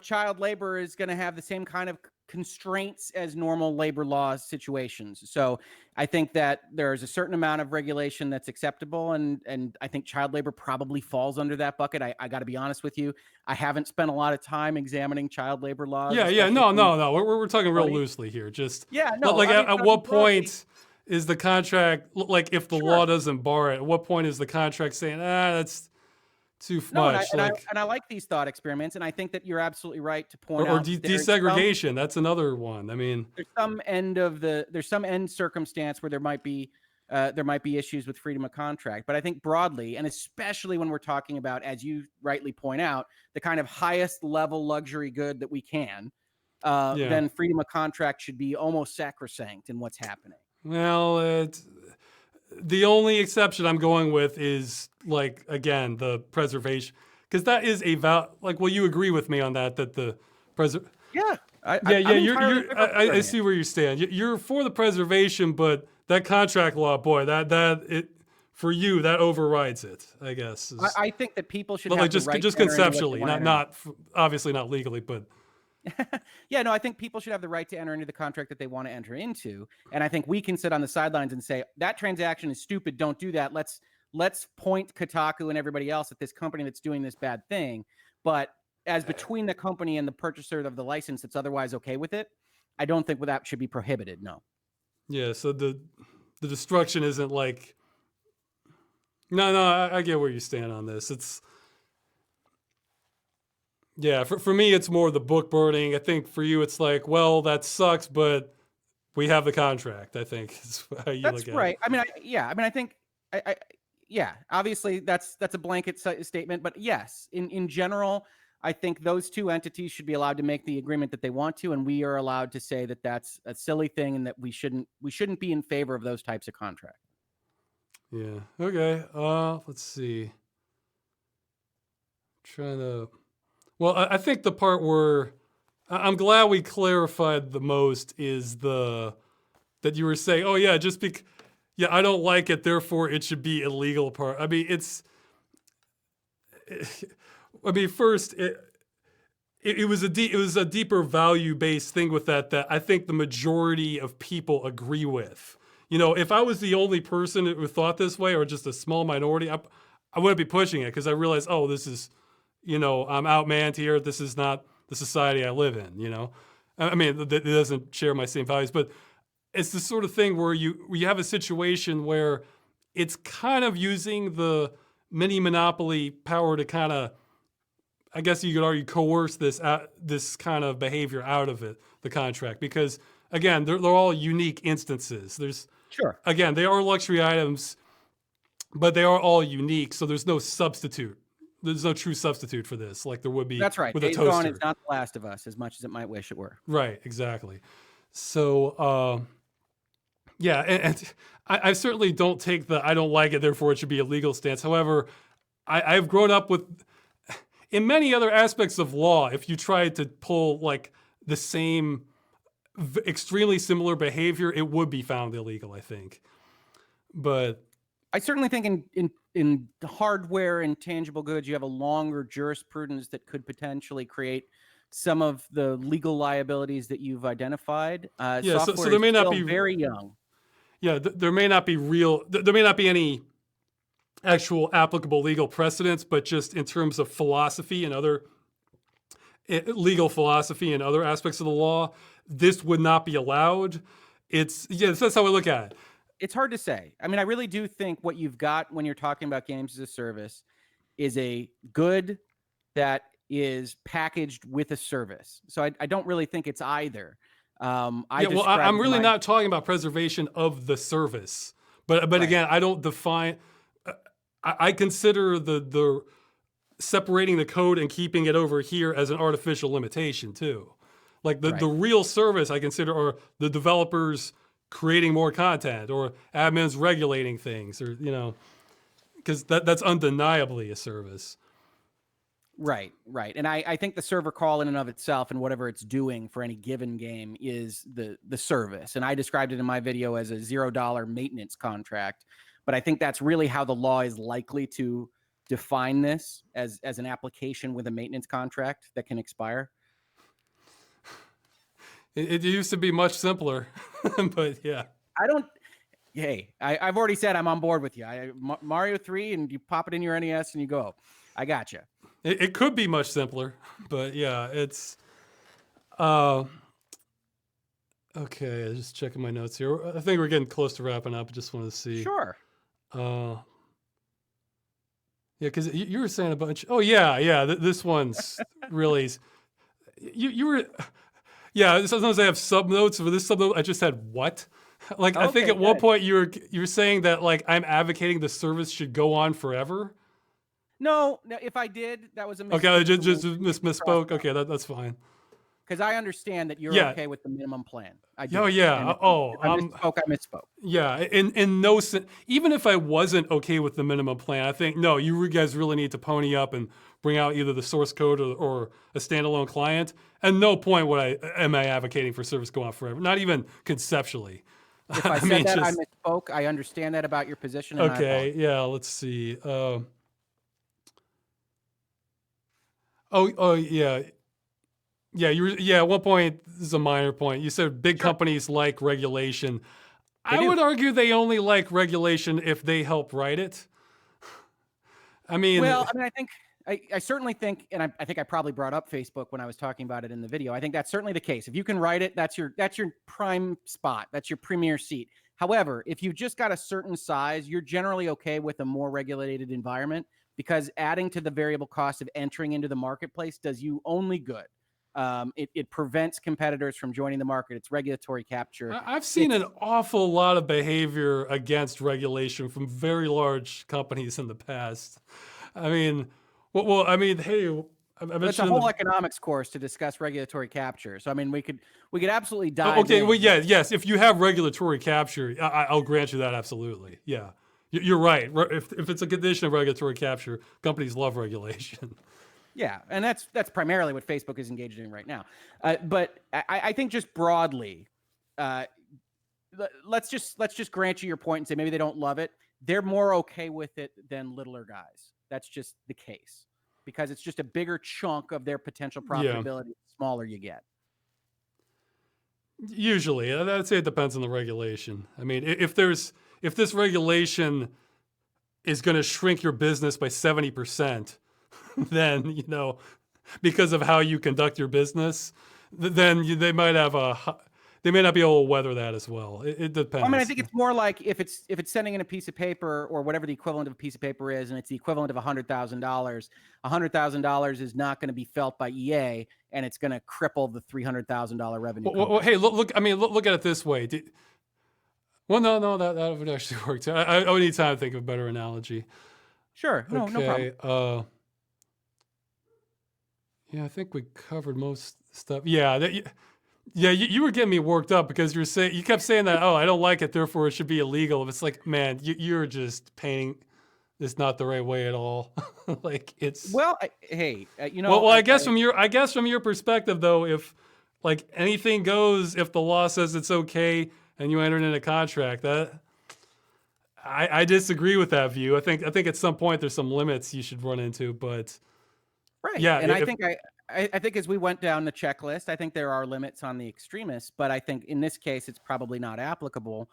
child labor is going to have the same kind of constraints as normal labor law situations. So I think that there's a certain amount of regulation that's acceptable, and I think child labor probably falls under that bucket. I got to be honest with you, I haven't spent a lot of time examining child labor laws. Yeah, no. We're talking real loosely here. Just at what point is the contract, like if the law doesn't bar it? At what point is the contract saying that's too much? And I like these thought experiments, and I think that you're absolutely right to point out. Or desegregation. That's another one. I mean, there's some end circumstance where there might be issues with freedom of contract, but I think broadly, and especially when we're talking about, as you rightly point out, the kind of highest level luxury good that we can, then freedom of contract should be almost sacrosanct in what's happening. Well, the only exception I'm going with is, like, again, the preservation, because that is will you agree with me on that the I see where you stand. You're for the preservation, but that contract law, boy, for you, that overrides it, I guess. I think that people should have just conceptually, not obviously not legally, but I think people should have the right to enter into the contract that they want to enter into. And I think we can sit on the sidelines and say, that transaction is stupid. Don't do that. Let's point Kotaku and everybody else at this company that's doing this bad thing. But as between the company and the purchaser of the license that's otherwise okay with it, I don't think that should be prohibited. No. Yeah. So the destruction isn't like, no, I get where you stand on this. It's, yeah, for me, it's more the book burning. I think for you, it's like, well, that sucks, but we have the contract, I think is how you look at it. That's right. I think, obviously that's a blanket statement, but yes, in general, I think those two entities should be allowed to make the agreement that they want to, and we are allowed to say that that's a silly thing and that we shouldn't be in favor of those types of contracts. Yeah. Okay. Let's see. Well, I think the part where I'm glad we clarified the most is that you were saying, oh yeah, yeah, I don't like it, therefore it should be illegal part. I mean, first, it was a deeper value-based thing with that I think the majority of people agree with. You know, if I was the only person who thought this way, or just a small minority, I wouldn't be pushing it, because I realized, oh, this is, you know, I'm outmanned here. This is not the society I live in, you know? I mean, it doesn't share my same values, but it's the sort of thing where you have a situation where it's kind of using the mini monopoly power to kind of, I guess you could argue, coerce this kind of behavior out of the contract, because again, they're all unique instances. Sure. Again, they are luxury items, but they are all unique, so there's no substitute. There's no true substitute for this, like there would be. That's right. With a Days toaster. Gone is not The Last of Us, as much as it might wish it were. Right, exactly. So, yeah, and I certainly don't take I don't like it, therefore it should be a legal stance. However, I've grown up with, in many other aspects of law, if you try to pull like the same extremely similar behavior, it would be found illegal, I think. But I certainly think in hardware and tangible goods, you have a longer jurisprudence that could potentially create some of the legal liabilities that you've identified. Yeah, so software there may is not still be very young. Yeah, there may not be there may not be any actual applicable legal precedents, but just in terms of philosophy and other legal philosophy and other aspects of the law, this would not be allowed. That's how I look at it. It's hard to say. I mean, I really do think what you've got when you're talking about games as a service is a good that is packaged with a service. So I don't really think it's either. I'm really not talking about preservation of the service, but right. Again, I don't define. I consider the separating the code and keeping it over here as an artificial limitation too. Like the real service I consider are the developers creating more content, or admins regulating things, or, you know, because that's undeniably a service. Right. And I think the server call in and of itself and whatever it's doing for any given game is the service. And I described it in my video as a $0 maintenance contract. But I think that's really how the law is likely to define this, as an application with a maintenance contract that can expire. It used to be much simpler, but yeah. I've already said I'm on board with you. Mario 3, and you pop it in your NES and you go. I got you. It could be much simpler, but yeah, it's okay. Just checking my notes here. I think we're getting close to wrapping up. I just wanted to see. Sure. Yeah, because you were saying a bunch. Oh yeah. This one's really. You were. Yeah, sometimes I have subnotes for this subnote. I just had what? Like, okay, I think at one point you were saying that, like, I'm advocating the service should go on forever. No, if I did, that was a mistake. Okay, I just misspoke. Okay, that's fine. Because I understand that you're okay with the minimum plan. I do. Oh yeah. I misspoke. Yeah, in no sense. Even if I wasn't okay with the minimum plan, I think no. You guys really need to pony up and bring out either the source code or a standalone client. At no point am I advocating for service go on forever. Not even conceptually. If I said that, I misspoke. I understand that about your position. And okay. Yeah. Let's see. Oh yeah. Yeah, at one point, this is a minor point. You said big companies like regulation. I would argue they only like regulation if they help write it. I mean, I certainly think, and I think I probably brought up Facebook when I was talking about it in the video. I think that's certainly the case. If you can write it, that's your prime spot. That's your premier seat. However, if you just got a certain size, you're generally okay with a more regulated environment, because adding to the variable cost of entering into the marketplace does you only good. It prevents competitors from joining the market. It's regulatory capture. I've seen an awful lot of behavior against regulation from very large companies in the past. I mean, hey, it's a whole economics course to discuss regulatory capture. So I mean, we could absolutely dive. Okay, well, yes. If you have regulatory capture, I'll grant you that absolutely. Yeah, you're right. If it's a condition of regulatory capture, companies love regulation. Yeah, and that's primarily what Facebook is engaged in right now. But I think just broadly, let's just grant you your point and say maybe they don't love it. They're more okay with it than littler guys. That's just the case because it's just a bigger chunk of their potential profitability. The smaller you get. Usually, I'd say it depends on the regulation. I mean, if this regulation is going to shrink your business by 70%, then, you know, because of how you conduct your business, then they might have they may not be able to weather that as well. It depends. I mean, I think it's more like if it's sending in a piece of paper or whatever the equivalent of a piece of paper is, and it's the equivalent of $100,000. $100,000 is not going to be felt by EA, and it's going to cripple the $300,000 revenue. Well, hey, look. I mean, look at it this way. No, that would actually work too. I would need time to think of a better analogy. Sure, no problem. Yeah, I think we covered most stuff. Yeah, you were getting me worked up because you kept saying that. Oh, I don't like it, therefore it should be illegal. It's like, man, you're just painting this not the right way at all. Like it's hey, you know. Well, I guess from your perspective though, if like anything goes, if the law says it's okay and you enter in a contract, that I disagree with that view. I think at some point there's some limits you should run into, but. Right. Yeah, and I think as we went down the checklist, I think there are limits on the extremists, but I think in this case it's probably not applicable.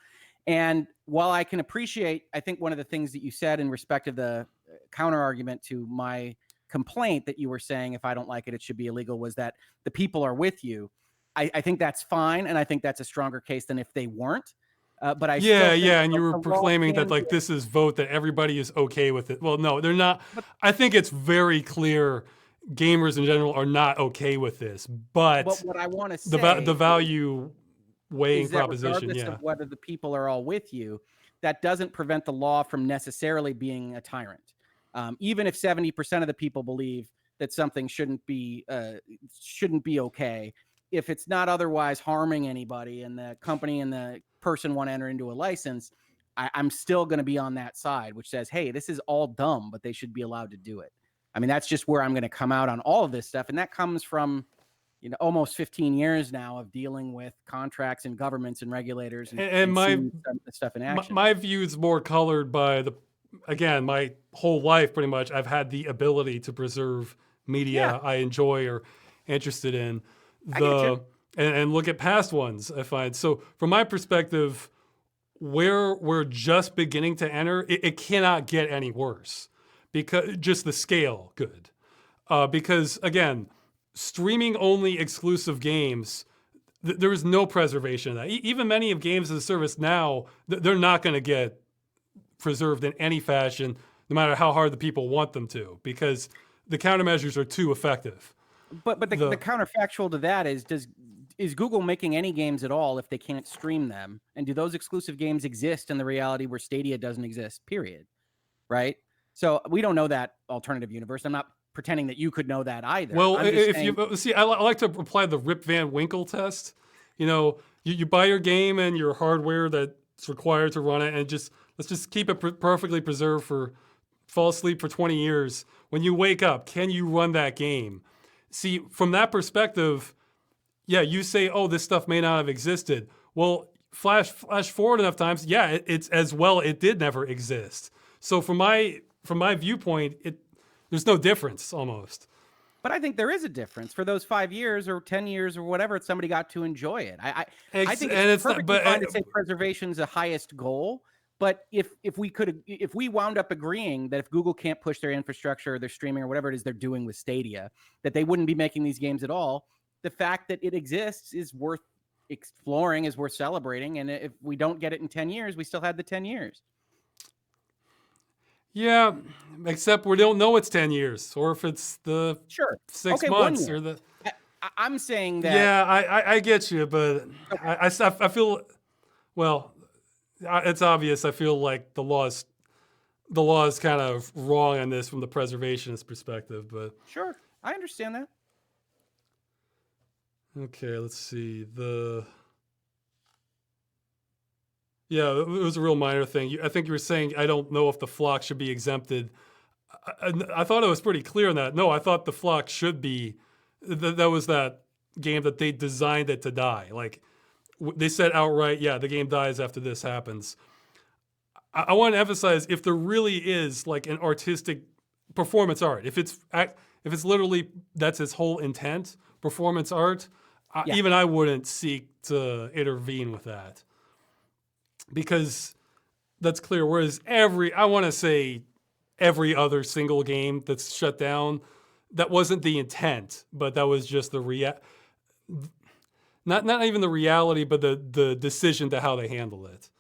And while I can appreciate, I think one of the things that you said in respect of the counter argument to my complaint that you were saying if I don't like it, it should be illegal, was that the people are with you. I think that's fine, and I think that's a stronger case than if they weren't. But I and you were proclaiming that like this is vote that everybody is okay with it. Well, no, they're not. I think it's very clear gamers in general are not okay with this. But what I want to say, the value weighing proposition, regardless of whether the people are all with you, that doesn't prevent the law from necessarily being a tyrant. Even if 70% of the people believe that something shouldn't be okay, if it's not otherwise harming anybody and the company and the person want to enter into a license, I'm still going to be on that side, which says, hey, this is all dumb, but they should be allowed to do it. I mean, that's just where I'm going to come out on all of this stuff. And that comes from, you know, almost 15 years now of dealing with contracts and governments and regulators and my stuff in action. My view is more colored by my whole life, pretty much, I've had the ability to preserve media I enjoy or interested in. And look at past ones, I find. So from my perspective, where we're just beginning to enter, it cannot get any worse because just the scale good. Because again, streaming only exclusive games, there is no preservation of that. Even many of games as a service now, they're not going to get preserved in any fashion, no matter how hard the people want them to, because the countermeasures are too effective. But the counterfactual to that is Google making any games at all if they can't stream them? And do those exclusive games exist in the reality where Stadia doesn't exist, period? Right? So we don't know that alternative universe. I'm not pretending that you could know that either. Well, I like to apply the Rip Van Winkle test. You know, you buy your game and your hardware that's required to run it, and let's just keep it perfectly preserved fall asleep for 20 years. When you wake up, can you run that game? See, from that perspective, you say, oh, this stuff may not have existed. Well, flash forward enough times, it's as well it did never exist. So from my viewpoint, there's no difference almost. But I think there is a difference for those 5 years or 10 years or whatever somebody got to enjoy it. I think it's perfectly fine to say preservation is the highest goal. But if we wound up agreeing that if Google can't push their infrastructure or their streaming or whatever it is they're doing with Stadia, that they wouldn't be making these games at all, the fact that it exists is worth exploring, is worth celebrating. And if we don't get it in 10 years, we still had the 10 years. Yeah, except we don't know it's 10 years, or if it's the 6 months or the. I'm saying that. Yeah, I get you, but I feel, well, it's obvious. I feel like the law is kind of wrong on this from the preservationist perspective, but. Sure, I understand that. Okay, let's see. Yeah, it was a real minor thing. I think you were saying, I don't know if the flock should be exempted. I thought it was pretty clear in that. No, I thought the flock should be, that was that game that they designed it to die. Like they said outright, yeah, the game dies after this happens. I want to emphasize, if there really is like an artistic performance art, if it's literally, that's its whole intent, performance art, even I wouldn't seek to intervene with that, because that's clear. Whereas I want to say every other single game that's shut down, that wasn't the intent, but that was just the not even the reality, but the decision to how they handle it.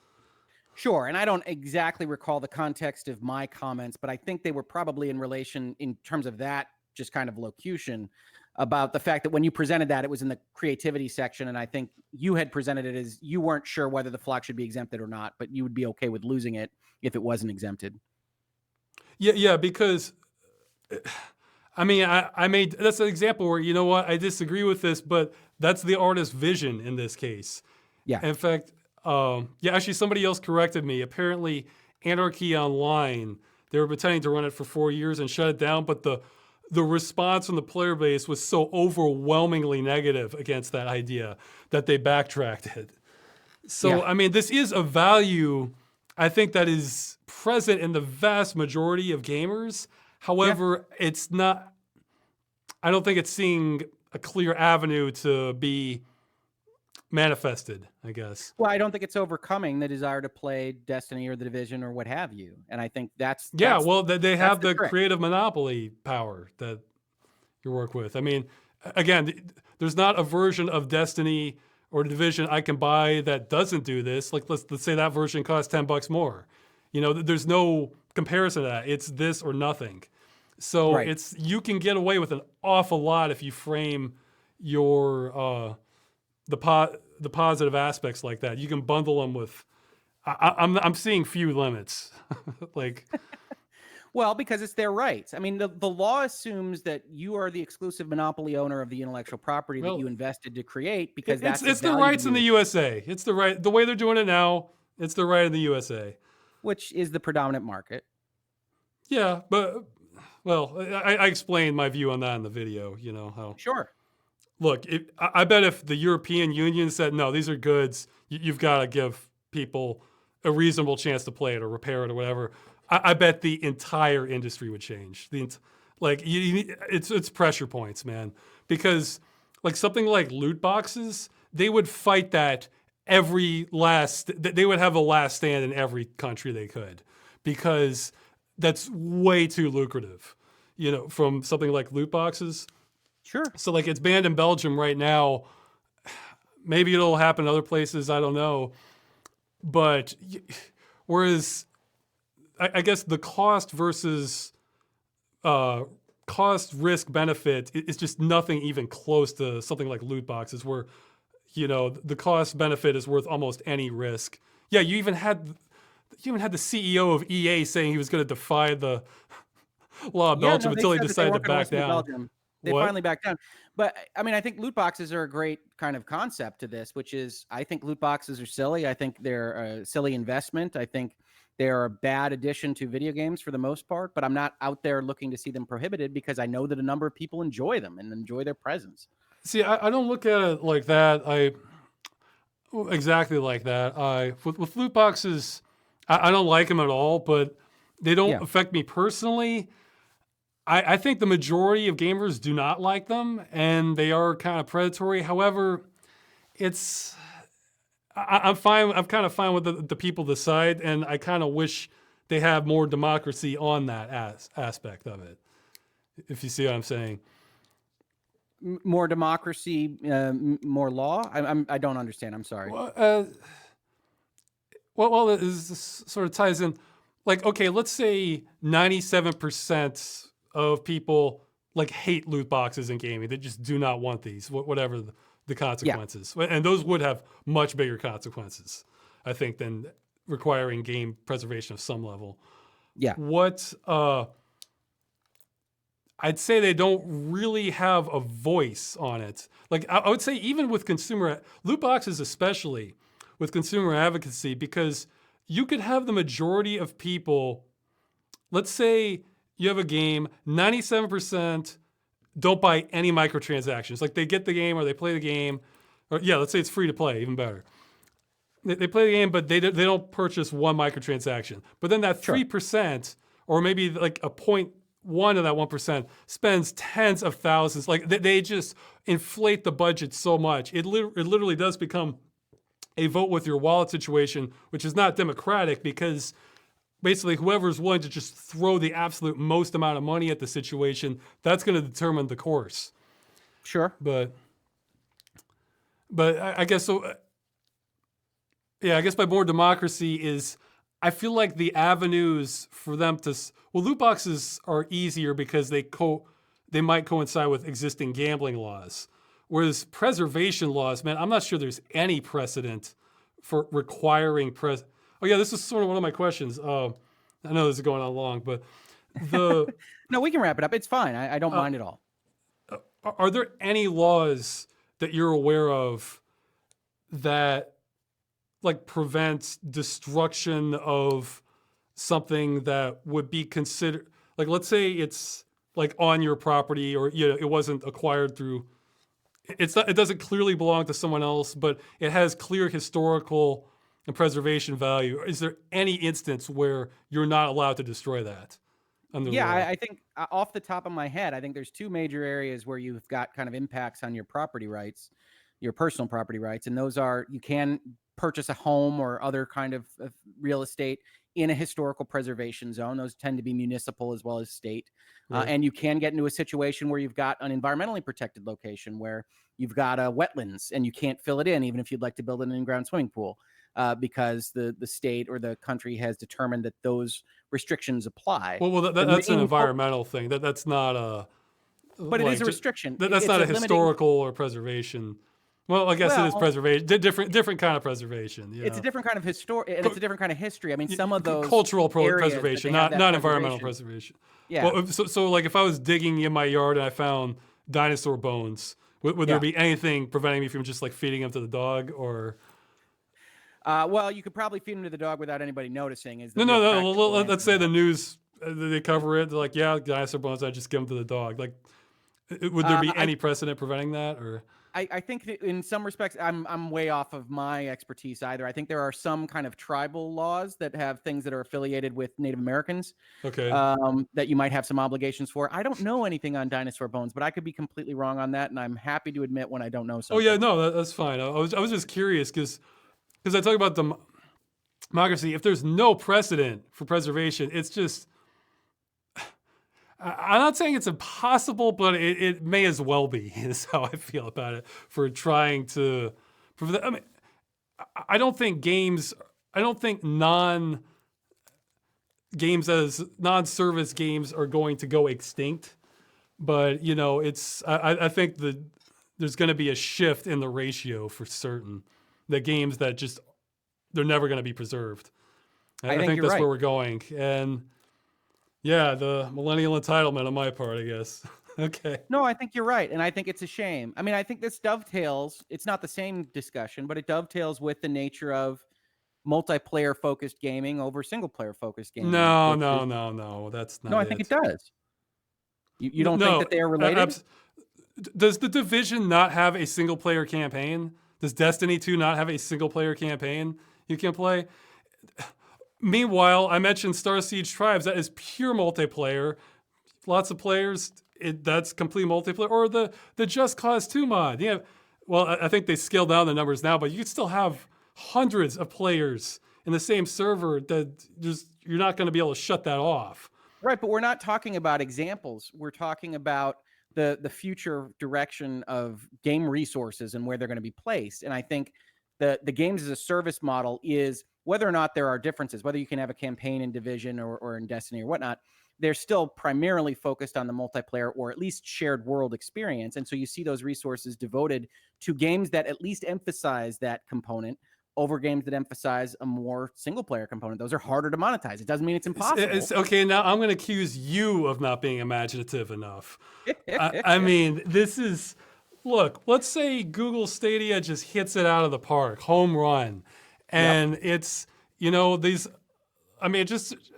Sure. And I don't exactly recall the context of my comments, but I think they were probably in relation, in terms of that just kind of locution, about the fact that when you presented that, it was in the creativity section. And I think you had presented it as you weren't sure whether the flock should be exempted or not, but you would be okay with losing it if it wasn't exempted. Yeah, because I mean, I made, that's an example where, you know what, I disagree with this, but that's the artist's vision in this case. Yeah. In fact, actually somebody else corrected me. Apparently Anarchy Online, they were pretending to run it for 4 years and shut it down, but the response from the player base was so overwhelmingly negative against that idea that they backtracked it. So, I mean, this is a value, I think, that is present in the vast majority of gamers. However, it's not, I don't think it's seeing a clear avenue to be manifested, I guess. Well, I don't think it's overcoming the desire to play Destiny or The Division or what have you. And I think that's well, they have the trick. creative monopoly power that you work with. I mean, again, there's not a version of Destiny or Division I can buy that doesn't do this. Like let's say that version costs $10 more. You know, there's no comparison to that. It's this or nothing. So you can get away with an awful lot if you frame your the positive aspects like that. You can bundle them with. I'm seeing few limits, like. Well, because it's their rights. I mean, the law assumes that you are the exclusive monopoly owner of the intellectual property that you invested to create, because it's the rights in the USA. It's the way they're doing it now. It's the right in the USA, which is the predominant market. Yeah, but well, I explained my view on that in the video. You know how. Sure. Look, I bet if the European Union said, no, these are goods, you've got to give people a reasonable chance to play it or repair it or whatever, I bet the entire industry would change. It's pressure points, man. Because like something like loot boxes, they would fight that they would have a last stand in every country they could, because that's way too lucrative, you know, from something like loot boxes. Sure. So like it's banned in Belgium right now. Maybe it'll happen in other places. I don't know. But whereas I guess the cost versus cost risk benefit is just nothing even close to something like loot boxes, where, you know, the cost benefit is worth almost any risk. Yeah, you even had the CEO of EA saying he was going to defy the law of Belgium until he decided to back down. They finally backed down. But I mean, I think loot boxes are a great kind of concept to this, which is, I think loot boxes are silly. I think they're a silly investment. I think they're a bad addition to video games for the most part, but I'm not out there looking to see them prohibited, because I know that a number of people enjoy them and enjoy their presence. See, I don't look at it like that. Exactly like that. With loot boxes, I don't like them at all, but they don't affect me personally. I think the majority of gamers do not like them, and they are kind of predatory. However, I'm fine. I'm kind of fine with the people decide, and I kind of wish they have more democracy on that aspect of it. If you see what I'm saying. More democracy, more law. I don't understand. I'm sorry. Well, this sort of ties in. Like, okay, let's say 97% of people like hate loot boxes in gaming. They just do not want these, whatever the consequences. Yeah. And those would have much bigger consequences, I think, than requiring game preservation of some level. Yeah. I'd say they don't really have a voice on it. Like, I would say even with loot boxes, especially with consumer advocacy, because you could have the majority of people, let's say you have a game, 97% don't buy any microtransactions. Like they get the game or they play the game, or yeah, let's say it's free to play, even better. They play the game, but they don't purchase one microtransaction. But then that 3%, or maybe like a 0.1 of that 1%, spends tens of thousands. Like they just inflate the budget so much. It literally does become a vote with your wallet situation, which is not democratic because basically whoever's willing to just throw the absolute most amount of money at the situation, that's going to determine the course. Sure. But I guess so. Yeah, I guess by more democracy is, I feel like the avenues for them to, loot boxes are easier because they might coincide with existing gambling laws. Whereas preservation laws, man, I'm not sure there's any precedent for requiring Oh yeah, this is sort of one of my questions. I know this is going on long, but no, we can wrap it up. It's fine. I don't mind at all. Are there any laws that you're aware of that like prevents destruction of something that would be considered, like let's say it's like on your property, or it wasn't acquired through, it doesn't clearly belong to someone else, but it has clear historical and preservation value. Is there any instance where you're not allowed to destroy that? Yeah, I think off the top of my head, I think there's two major areas where you've got kind of impacts on your property rights, your personal property rights. And those are, you can purchase a home or other kind of real estate in a historical preservation zone. Those tend to be municipal as well as state. Right. And you can get into a situation where you've got an environmentally protected location where you've got a wetlands and you can't fill it in, even if you'd like to build an in-ground swimming pool. Because the state or the country has determined that those restrictions apply. Well, that's an environmental thing. That's not a. But it is a restriction. That's not a historical or preservation. Well, I guess it is preservation. Different kind of preservation. Yeah. It's a different kind of and it's a different kind of history. I mean, some of those cultural preservation, not environmental preservation. Yeah. Well, so like if I was digging in my yard and I found dinosaur bones, would there be anything preventing me from just like feeding them to the dog or? Well, you could probably feed them to the dog without anybody noticing. No. Let's say the news, they cover it. They're like, yeah, dinosaur bones, I just give them to the dog. Like, would there be any precedent preventing that? Or I think that in some respects, I'm way off of my expertise either. I think there are some kind of tribal laws that have things that are affiliated with Native Americans. Okay. That you might have some obligations for. I don't know anything on dinosaur bones, but I could be completely wrong on that, and I'm happy to admit when I don't know something. Oh yeah, no, that's fine. I was just curious because I talk about democracy. If there's no precedent for preservation, it's just. I'm not saying it's impossible, but it may as well be, is how I feel about it, for trying to. I mean, I don't think non-service games are going to go extinct, but I think that there's going to be a shift in the ratio for certain. The games that just, they're never going to be preserved. I think that's where we're going. And yeah, the millennial entitlement on my part, I guess. Okay. No, I think you're right. And I think it's a shame. I mean, I think this dovetails, it's not the same discussion, but it dovetails with the nature of multiplayer focused gaming over single player focused gaming. No. That's not No, I think it does. You don't think that they are related? Does The Division not have a single player campaign? Does Destiny 2 not have a single player campaign you can play? Meanwhile, I mentioned Star Siege Tribes. That is pure multiplayer. Lots of players. That's complete multiplayer. Or the Just Cause 2 mod. Yeah. Well, I think they scaled down the numbers now, but you could still have hundreds of players in the same server that you're not going to be able to shut that off. Right, but we're not talking about examples. We're talking about the future direction of game resources and where they're going to be placed. And I think the games as a service model is, whether or not there are differences, whether you can have a campaign in Division or in Destiny or whatnot, they're still primarily focused on the multiplayer or at least shared world experience. And so you see those resources devoted to games that at least emphasize that component over games that emphasize a more single player component. Those are harder to monetize. It doesn't mean it's impossible. Okay, now I'm going to accuse you of not being imaginative enough. I mean, look, let's say Google Stadia just hits it out of the park, home run. And it's,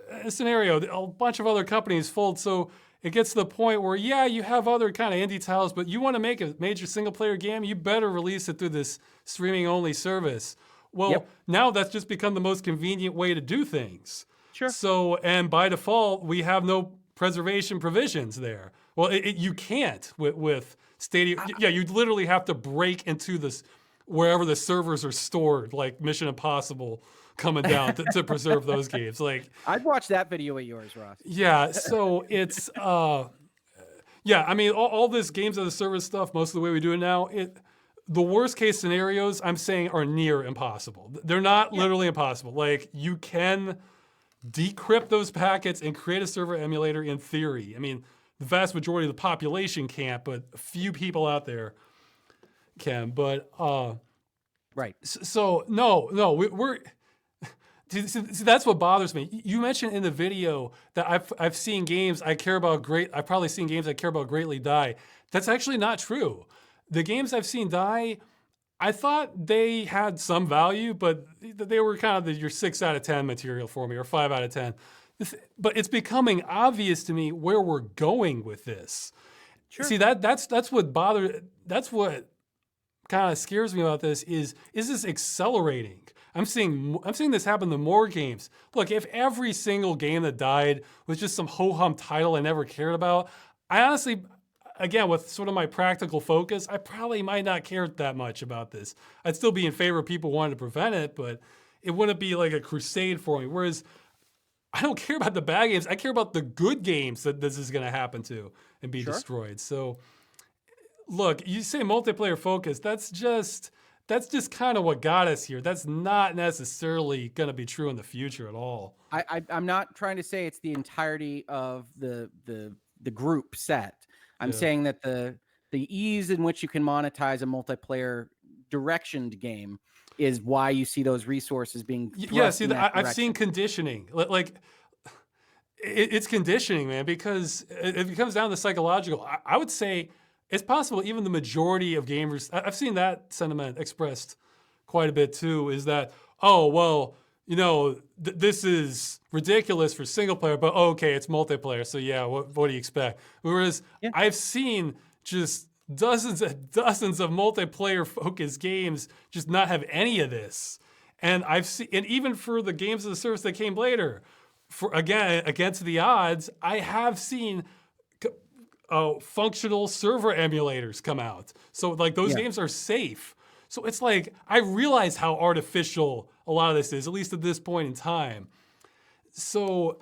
a scenario, a bunch of other companies fold. So it gets to the point where, yeah, you have other kind of indie titles, but you want to make a major single player game, you better release it through this streaming only service. Well, now that's just become the most convenient way to do things. Sure. So, and by default, we have no preservation provisions there. Well, you can't with Stadia. Yeah, you literally have to break into this wherever the servers are stored, like Mission Impossible coming down to preserve those games. Like, I'd watch that video of yours, Ross. yeah, so it's yeah, I mean, all this games as a service stuff, most of the way we do it now, the worst case scenarios I'm saying are near impossible. They're not literally impossible. Like, you can decrypt those packets and create a server emulator in theory. I mean, the vast majority of the population can't, but a few people out there can. But right. So no, we're see, that's what bothers me. You mentioned in the video that I've seen games I care about I've probably seen games I care about greatly die. That's actually not true. The games I've seen die, I thought they had some value, but they were kind of your 6 out of 10 material for me, or 5 out of 10. But it's becoming obvious to me where we're going with this. Sure. See, that's what that's what kind of scares me about this is this accelerating? I'm seeing this happen to more games. Look, if every single game that died was just some ho-hum title I never cared about, I honestly, again, with sort of my practical focus, I probably might not care that much about this. I'd still be in favor of people wanting to prevent it, but it wouldn't be like a crusade for me. Whereas I don't care about the bad games. I care about the good games that this is going to happen to and be destroyed. So look, you say multiplayer focus, that's just kind of what got us here. That's not necessarily going to be true in the future at all. I'm not trying to say it's the entirety of the group set. I'm saying that the ease in which you can monetize a multiplayer directioned game is why you see those resources being thrust in that I've seen conditioning. Like, it's conditioning, man, because it comes down to psychological. I would say it's possible even the majority of gamers, I've seen that sentiment expressed quite a bit too, is that, oh, well, this is ridiculous for single player, but okay, it's multiplayer, so yeah, what do you expect? Whereas I've seen just dozens of multiplayer focused games just not have any of this. And and even for the games of the service that came later, for again, against the odds, I have seen functional server emulators come out. So like those games are safe. So it's like, I realize how artificial a lot of this is, at least at this point in time. So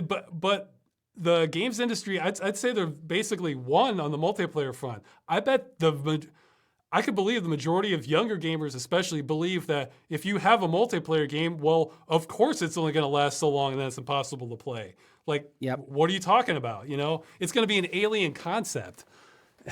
but the games industry, I'd say they're basically won on the multiplayer front. I bet I could believe the majority of younger gamers especially believe that if you have a multiplayer game, well, of course it's only going to last so long and then it's impossible to play. Like, what are you talking about? It's going to be an alien concept.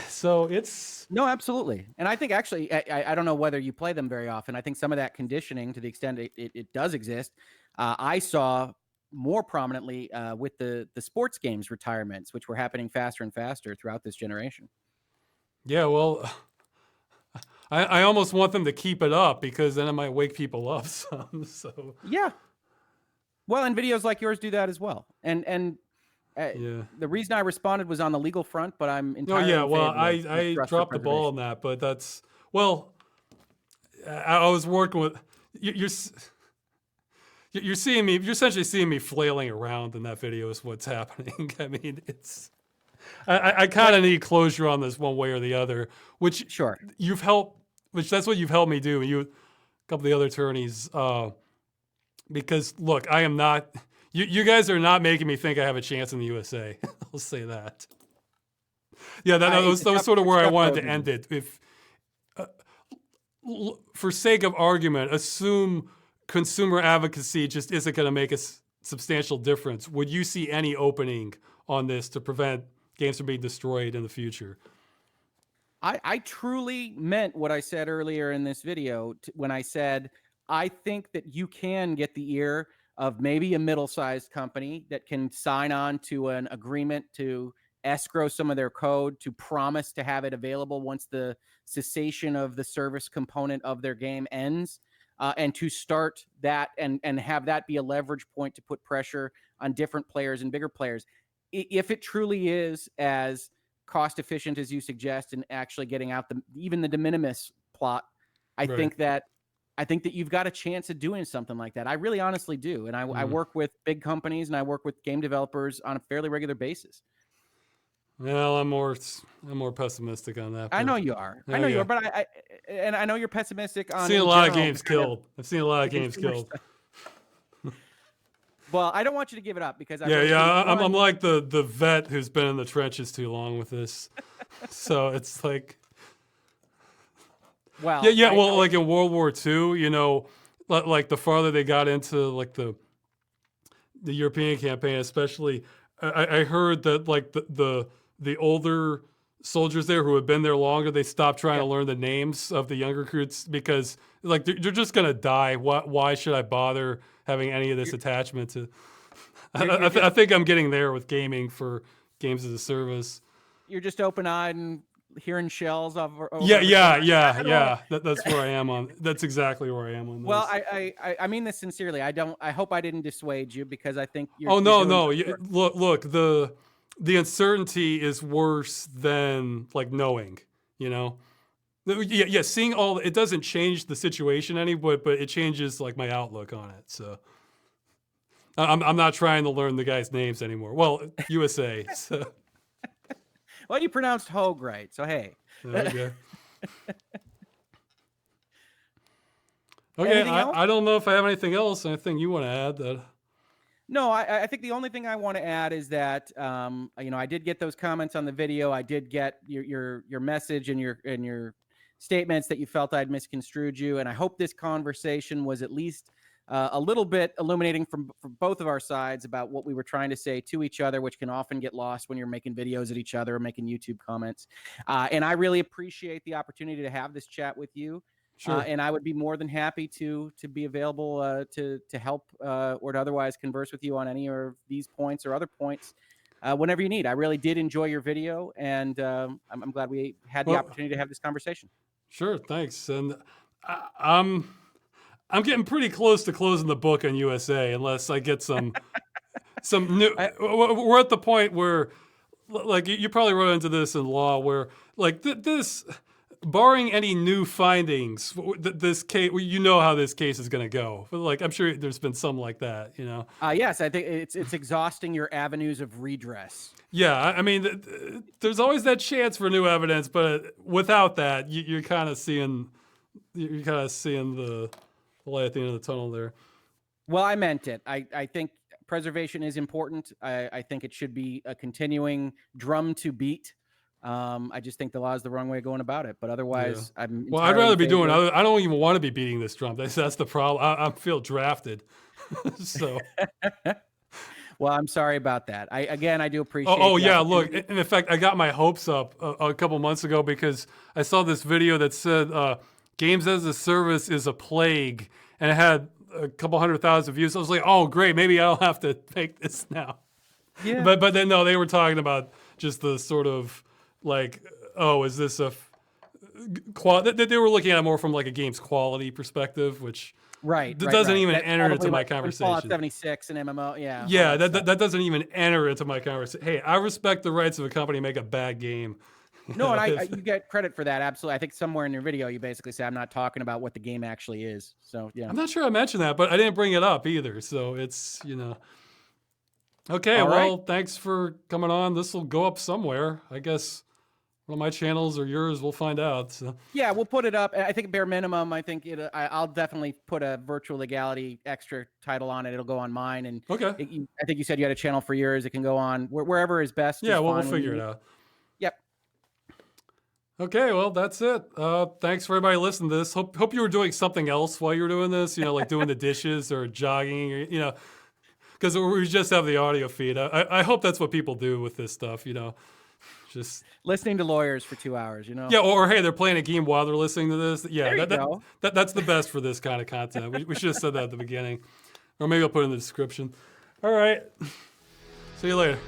So it's... No, absolutely. And I think actually, I don't know whether you play them very often. I think some of that conditioning, to the extent it does exist, I saw more prominently with the sports games retirements, which were happening faster and faster throughout this generation. Yeah, well, I almost want them to keep it up because then it might wake people up some. So yeah. Well, and videos like yours do that as well. And the reason I responded was on the legal front, but I'm entirely I dropped the ball on that, but that's, well, I was working with, you're seeing me, you're essentially seeing me flailing around in that video is what's happening. I mean, I kind of need closure on this one way or the other, which that's what you've helped me do. A couple of the other attorneys, because look, I am not, you guys are not making me think I have a chance in the USA. I'll say that. Yeah, that was sort of where I wanted to end it. If, for sake of argument, assume consumer advocacy just isn't going to make a substantial difference. Would you see any opening on this to prevent games from being destroyed in the future? I truly meant what I said earlier in this video when I said, I think that you can get the ear of maybe a middle-sized company that can sign on to an agreement to escrow some of their code, to promise to have it available once the cessation of the service component of their game ends, and to start that and have that be a leverage point to put pressure on different players and bigger players. If it truly is as cost efficient as you suggest, and actually getting out even the de minimis plot, I think that you've got a chance of doing something like that. I really honestly do. And I work with big companies and I work with game developers on a fairly regular basis. Well, I'm more pessimistic on that. I know you are. I know you are, but I know you're pessimistic on. I've seen a lot of games killed. I've seen a lot of games killed. Well, I don't want you to give it up because I'm like the vet who's been in the trenches too long with this. So it's like, well, like in World War II, you know, like the farther they got into like the European campaign, especially, I heard that like the older soldiers there who had been there longer, they stopped trying to learn the names of the younger recruits because like they're just gonna die. Why should I bother having any of this attachment to? I think I'm getting there with gaming for games as a service. You're just open-eyed and hearing shells over. Yeah. That's where I am on. That's exactly where I am on this. Well, I mean this sincerely. I hope I didn't dissuade you because I think you're. Oh no. Look. The uncertainty is worse than like knowing. You know. Yeah. Seeing all it doesn't change the situation any, but it changes like my outlook on it. So. I'm not trying to learn the guys' names anymore. Well, USA. So. Well, you pronounced Hoeg right, so hey. Okay. Okay, I don't know if I have anything else. Anything you want to add? That? No, I think the only thing I want to add is that you know, I did get those comments on the video. I did get your message and your statements that you felt I'd misconstrued you, and I hope this conversation was at least a little bit illuminating from both of our sides about what we were trying to say to each other, which can often get lost when you're making videos at each other or making YouTube comments. And I really appreciate the opportunity to have this chat with you. Sure. And I would be more than happy to be available to help or to otherwise converse with you on any of these points or other points whenever you need. I really did enjoy your video, and I'm glad we had the opportunity to have this conversation. Sure, thanks. And I'm getting pretty close to closing the book on USA, unless I get some new. We're at the point where, like, you probably run into this in law, where like this, barring any new findings, this case, you know how this case is going to go. But like, I'm sure there's been some like that, you know. Yes, I think it's exhausting your avenues of redress. Yeah, I mean, there's always that chance for new evidence, but without that, you're kind of seeing the light at the end of the tunnel there. Well, I meant it. I think preservation is important. I think it should be a continuing drum to beat. I just think the law is the wrong way of going about it. But otherwise, well, I'd rather be doing. I don't even want to be beating this drum. That's the problem. I feel drafted. So. Well, I'm sorry about that. I do appreciate. Oh yeah, look. In fact, I got my hopes up a couple months ago because I saw this video that said games as a service is a plague, and it had a couple 100,000 views. I was like, oh great, maybe I don't have to make this now. Yeah. But then no, they were talking about just the sort of like, oh, is this a they were looking at it more from like a game's quality perspective, which. Right. That doesn't even enter into my conversation. Fallout 76 and MMO, yeah. Yeah, that doesn't even enter into my conversation. Hey, I respect the rights of a company to make a bad game. No, and you get credit for that, absolutely. I think somewhere in your video you basically say I'm not talking about what the game actually is. So yeah. I'm not sure I mentioned that, but I didn't bring it up either. So it's, you know. Okay, well, thanks for coming on. This will go up somewhere, I guess. One of my channels or yours, we'll find out. So. Yeah, we'll put it up. I think bare minimum, I think I'll definitely put a Virtual Legality extra title on it. It'll go on mine. And okay. I think you said you had a channel for yours. It can go on wherever is best. Yeah, we'll figure it out. Yep. Okay, well, that's it. Thanks for everybody listening to this. Hope you were doing something else while you were doing this, you know, like doing the dishes or jogging, or, you know, because we just have the audio feed. I hope that's what people do with this stuff, you know. Just listening to lawyers for 2 hours, you know? Yeah, or hey, they're playing a game while they're listening to this. Yeah, that's the best for this kind of content. We should have said that at the beginning. Or maybe I'll put it in the description. All right. See you later.